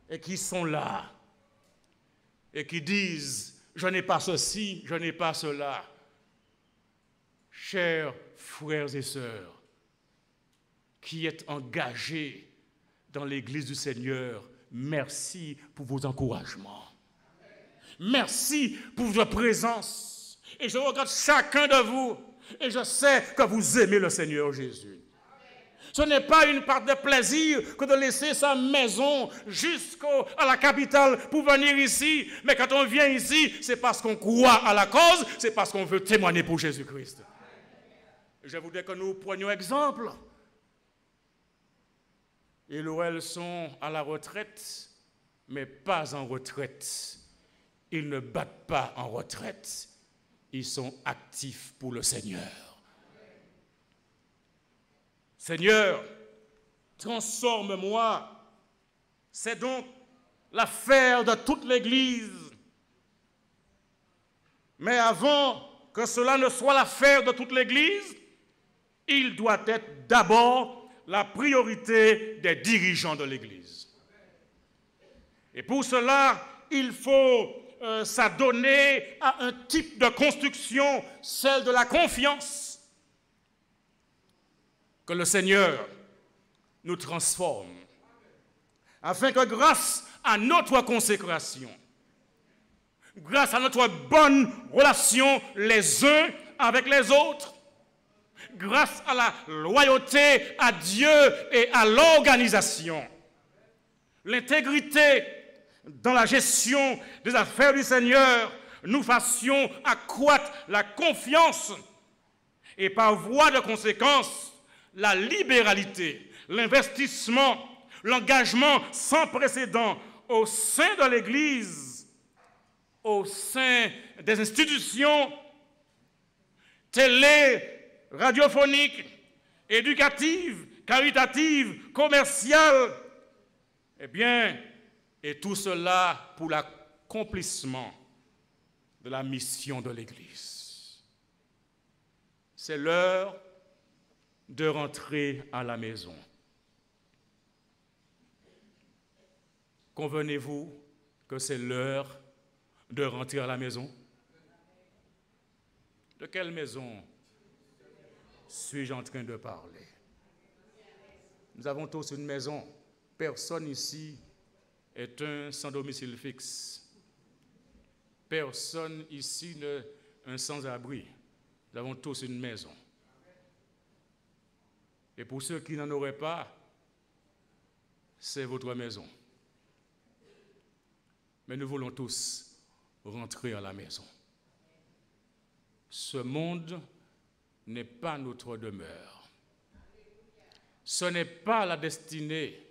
et qui sont là et qui disent « je n'ai pas ceci, je n'ai pas cela ». Chers frères et sœurs, qui êtes engagés dans l'Église du Seigneur, merci pour vos encouragements. Merci pour votre présence. Et je regarde chacun de vous et je sais que vous aimez le Seigneur Jésus. Ce n'est pas une part de plaisir que de laisser sa maison jusqu'à la capitale pour venir ici. Mais quand on vient ici, c'est parce qu'on croit à la cause, c'est parce qu'on veut témoigner pour Jésus-Christ. Je voudrais que nous prenions exemple. Ils ou elles sont à la retraite, mais pas en retraite. Ils ne battent pas en retraite. Ils sont actifs pour le Seigneur. Seigneur, transforme-moi. C'est donc l'affaire de toute l'Église. Mais avant que cela ne soit l'affaire de toute l'Église, il doit être d'abord la priorité des dirigeants de l'Église. Et pour cela, il faut s'adonner à un type de construction, celle de la confiance, que le Seigneur nous transforme, afin que grâce à notre consécration, grâce à notre bonne relation les uns avec les autres, grâce à la loyauté à Dieu et à l'organisation, l'intégrité dans la gestion des affaires du Seigneur, nous fassions accroître la confiance et par voie de conséquence, la libéralité, l'investissement, l'engagement sans précédent au sein de l'Église, au sein des institutions télé, radiophoniques, éducatives, caritatives, commerciales, eh bien, et tout cela pour l'accomplissement de la mission de l'Église. C'est l'heure de rentrer à la maison. Convenez-vous que c'est l'heure de rentrer à la maison? De quelle maison suis-je en train de parler? Nous avons tous une maison. Personne ici est un sans domicile fixe. Personne ici n'est un sans-abri. Nous avons tous une maison. Et pour ceux qui n'en auraient pas, c'est votre maison. Mais nous voulons tous rentrer à la maison. Ce monde n'est pas notre demeure. Ce n'est pas la destinée.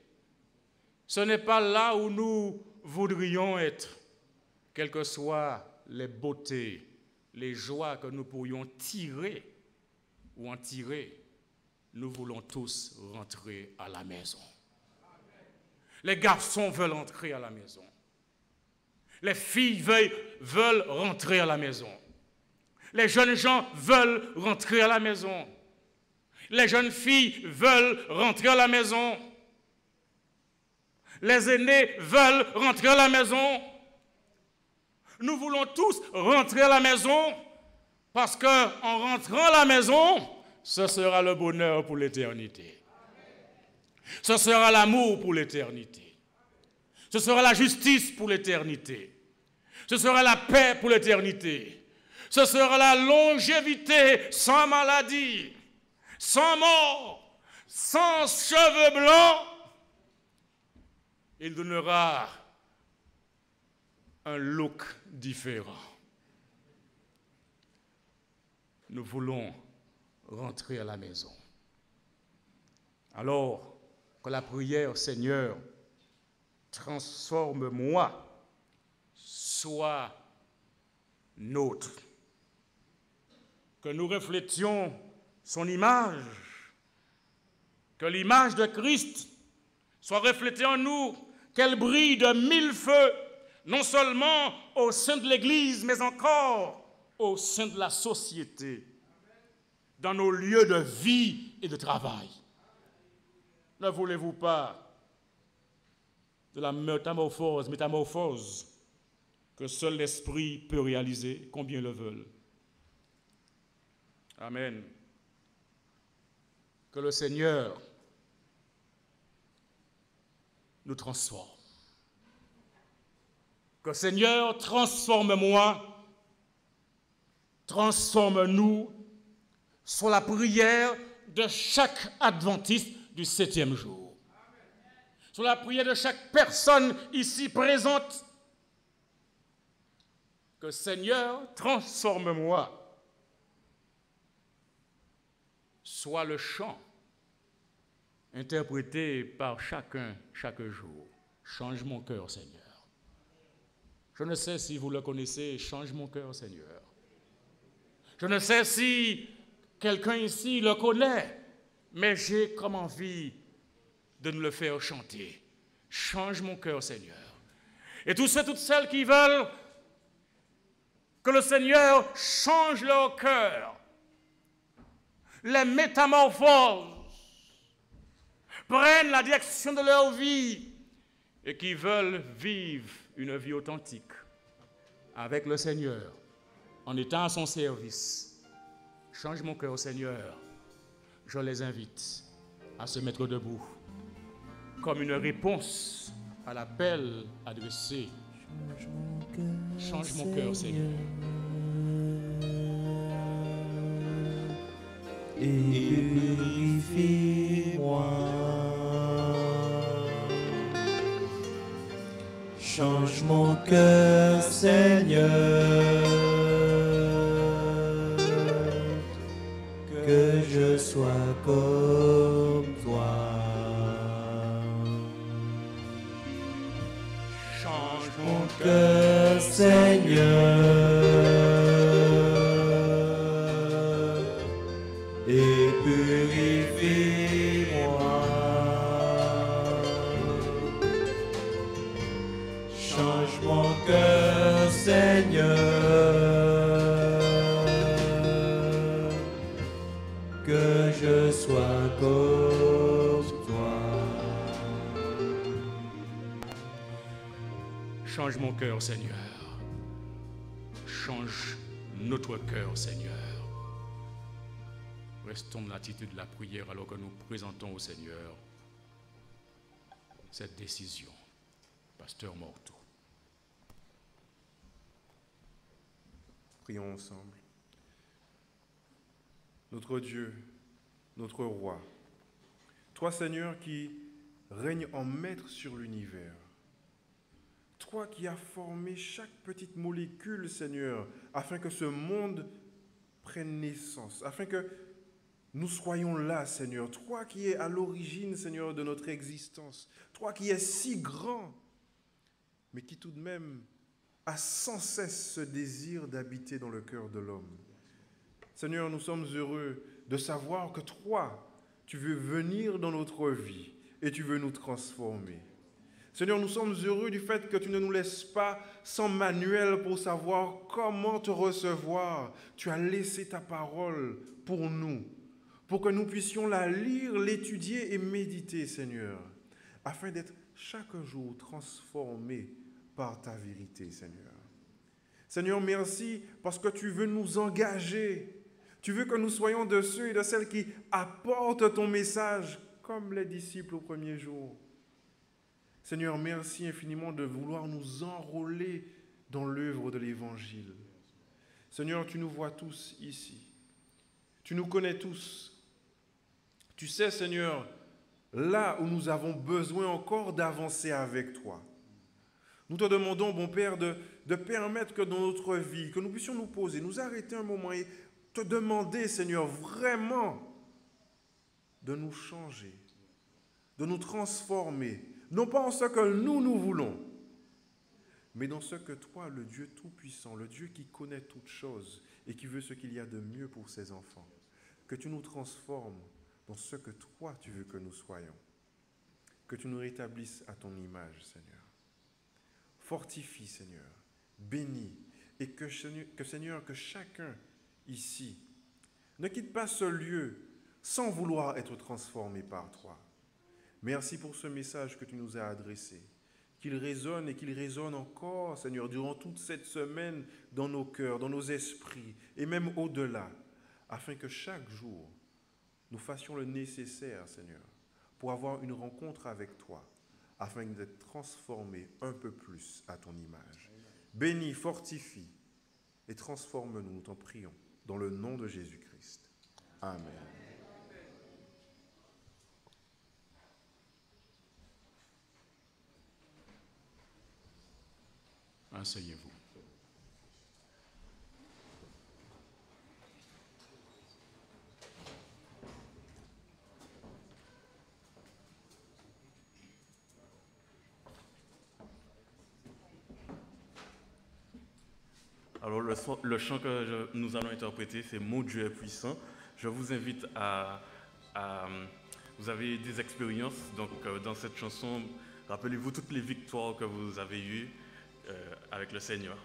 Ce n'est pas là où nous voudrions être, quelles que soient les beautés, les joies que nous pourrions tirer ou en tirer. Nous voulons tous rentrer à la maison. Les garçons veulent entrer à la maison. Les filles veulent rentrer à la maison. Les jeunes gens veulent rentrer à la maison. Les jeunes filles veulent rentrer à la maison. Les aînés veulent rentrer à la maison. Nous voulons tous rentrer à la maison parce qu'en rentrant à la maison, ce sera le bonheur pour l'éternité. Ce sera l'amour pour l'éternité. Ce sera la justice pour l'éternité. Ce sera la paix pour l'éternité. Ce sera la longévité sans maladie, sans mort, sans cheveux blancs. Il donnera un look différent. Nous voulons rentrer à la maison. Alors que la prière, Seigneur, transforme-moi, soit nôtre. Que nous reflétions son image, que l'image de Christ soit reflétée en nous, qu'elle brille de mille feux, non seulement au sein de l'Église, mais encore au sein de la société, dans nos lieux de vie et de travail. Ne voulez-vous pas de la métamorphose que seul l'Esprit peut réaliser, combien le veulent? Amen. Que le Seigneur nous transforme. Que le Seigneur transforme-moi, transforme-nous sur la prière de chaque adventiste du 7e jour. Sur la prière de chaque personne ici présente. Que le Seigneur transforme-moi. Soit le chant interprété par chacun chaque jour. Change mon cœur, Seigneur. Je ne sais si vous le connaissez, change mon cœur, Seigneur. Je ne sais si quelqu'un ici le connaît, mais j'ai comme envie de nous le faire chanter. Change mon cœur, Seigneur. Et tous ceux, toutes celles qui veulent que le Seigneur change leur cœur, les métamorphose, prennent la direction de leur vie et qui veulent vivre une vie authentique avec le Seigneur, en étant à son service. Change mon cœur, Seigneur. Je les invite à se mettre debout comme une réponse à l'appel adressé. Change mon cœur, Seigneur. Et purifie-moi. Change mon cœur, Seigneur, que je sois comme toi. Change Mon cœur, Seigneur, et purifie-moi. Change mon cœur, Seigneur, que je sois comme toi. Change mon cœur, Seigneur. Change notre cœur, Seigneur. Restons dans l'attitude de la prière alors que nous présentons au Seigneur cette décision. Pasteur Morteau. Prions ensemble. Notre Dieu, notre Roi, toi Seigneur qui règnes en maître sur l'univers, toi qui as formé chaque petite molécule, Seigneur, afin que ce monde prenne naissance, afin que nous soyons là, Seigneur, toi qui es à l'origine, Seigneur, de notre existence, toi qui es si grand, mais qui tout de même a sans cesse ce désir d'habiter dans le cœur de l'homme. Seigneur, nous sommes heureux de savoir que toi, tu veux venir dans notre vie et tu veux nous transformer. Seigneur, nous sommes heureux du fait que tu ne nous laisses pas sans manuel pour savoir comment te recevoir. Tu as laissé ta parole pour nous, pour que nous puissions la lire, l'étudier et méditer, Seigneur, afin d'être chaque jour transformés par ta vérité, Seigneur. Seigneur, merci parce que tu veux nous engager. Tu veux que nous soyons de ceux et de celles qui apportent ton message, comme les disciples au premier jour. Seigneur, merci infiniment de vouloir nous enrôler dans l'œuvre de l'Évangile. Seigneur, tu nous vois tous ici. Tu nous connais tous. Tu sais, Seigneur, là où nous avons besoin encore d'avancer avec toi. Nous te demandons, bon Père, de permettre que dans notre vie, que nous puissions nous poser, nous arrêter un moment et te demander, Seigneur, vraiment de nous changer, de nous transformer, non pas en ce que nous voulons, mais dans ce que toi, le Dieu Tout-Puissant, le Dieu qui connaît toutes choses et qui veut ce qu'il y a de mieux pour ses enfants, que tu nous transformes dans ce que toi, tu veux que nous soyons, que tu nous rétablisses à ton image, Seigneur. Fortifie, Seigneur, bénis, et que Seigneur, que chacun ici ne quitte pas ce lieu sans vouloir être transformé par toi. Merci pour ce message que tu nous as adressé, qu'il résonne et qu'il résonne encore, Seigneur, durant toute cette semaine dans nos cœurs, dans nos esprits, et même au-delà, afin que chaque jour, nous fassions le nécessaire, Seigneur, pour avoir une rencontre avec toi, afin d'être transformés un peu plus à ton image. Bénis, fortifie et transforme-nous, nous t'en prions, dans le nom de Jésus-Christ. Amen. Asseyez-vous. Alors le chant que nous allons interpréter, c'est « Mon Dieu est puissant ». Je vous invite à vous avez des expériences, donc dans cette chanson, rappelez-vous toutes les victoires que vous avez eues avec le Seigneur.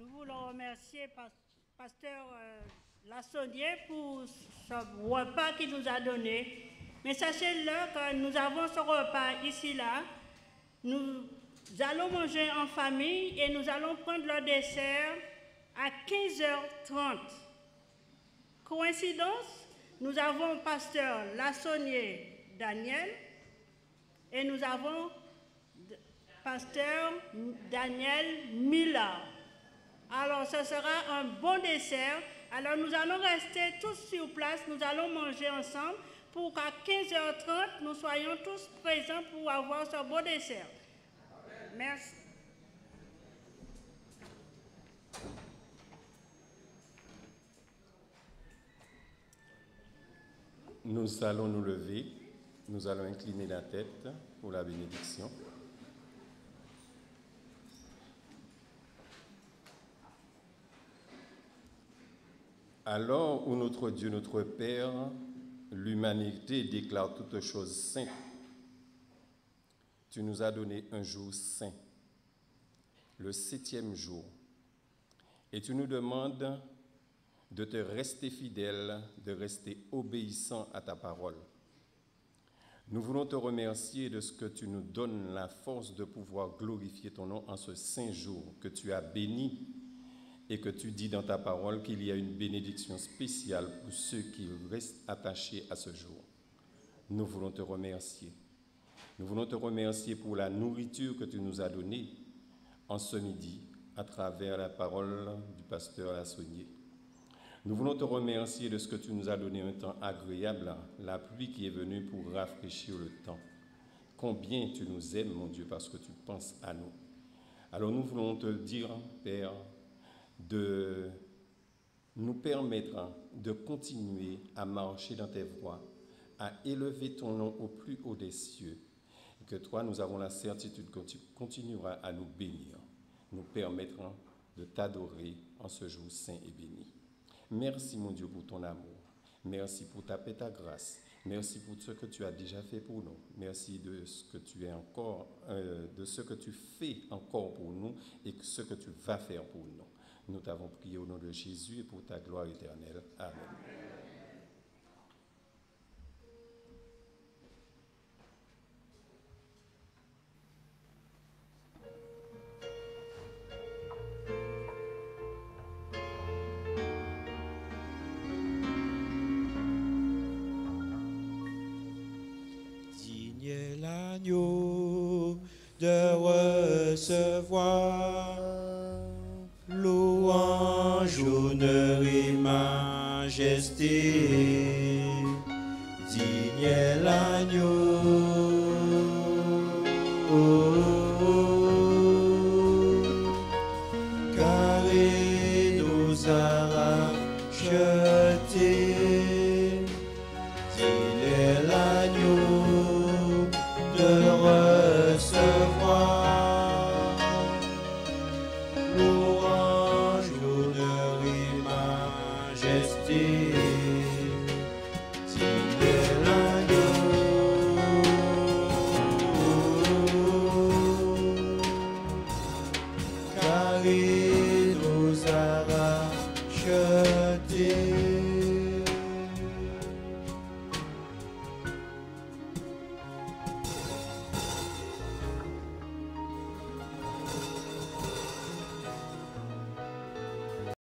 Nous voulons remercier Pasteur Lassonnier pour ce repas qu'il nous a donné. Mais sachez-le que nous avons ce repas ici-là. Nous allons manger en famille et nous allons prendre le dessert à 15h30. Coïncidence, nous avons Pasteur Lassonnier Daniel et nous avons Pasteur Daniel Millard. Alors, ce sera un bon dessert. Alors, nous allons rester tous sur place, nous allons manger ensemble pour qu'à 15h30, nous soyons tous présents pour avoir ce beau dessert. Merci. Nous allons nous lever, nous allons incliner la tête pour la bénédiction. Alors où notre Dieu, notre Père, l'humanité déclare toutes choses saintes, tu nous as donné un jour saint, le 7e jour, et tu nous demandes de te rester fidèle, de rester obéissant à ta parole. Nous voulons te remercier de ce que tu nous donnes la force de pouvoir glorifier ton nom en ce saint jour que tu as béni et que tu dis dans ta parole qu'il y a une bénédiction spéciale pour ceux qui restent attachés à ce jour. Nous voulons te remercier. Nous voulons te remercier pour la nourriture que tu nous as donnée en ce midi à travers la parole du pasteur Lassonnier. Nous voulons te remercier de ce que tu nous as donné un temps agréable, la pluie qui est venue pour rafraîchir le temps. Combien tu nous aimes, mon Dieu, parce que tu penses à nous. Alors nous voulons te dire, Père, de nous permettre de continuer à marcher dans tes voies, à élever ton nom au plus haut des cieux, et que toi, nous avons la certitude que tu continueras à nous bénir, nous permettre de t'adorer en ce jour saint et béni. Merci, mon Dieu, pour ton amour. Merci pour ta paix et ta grâce. Merci pour ce que tu as déjà fait pour nous. Merci de ce que tu es encore, de ce que tu fais encore pour nous et ce que tu vas faire pour nous. Nous t'avons prié au nom de Jésus et pour ta gloire éternelle. Amen. Digne est l'agneau de recevoir louange, honneur et majesté. Digne est l'agneau, car il nous a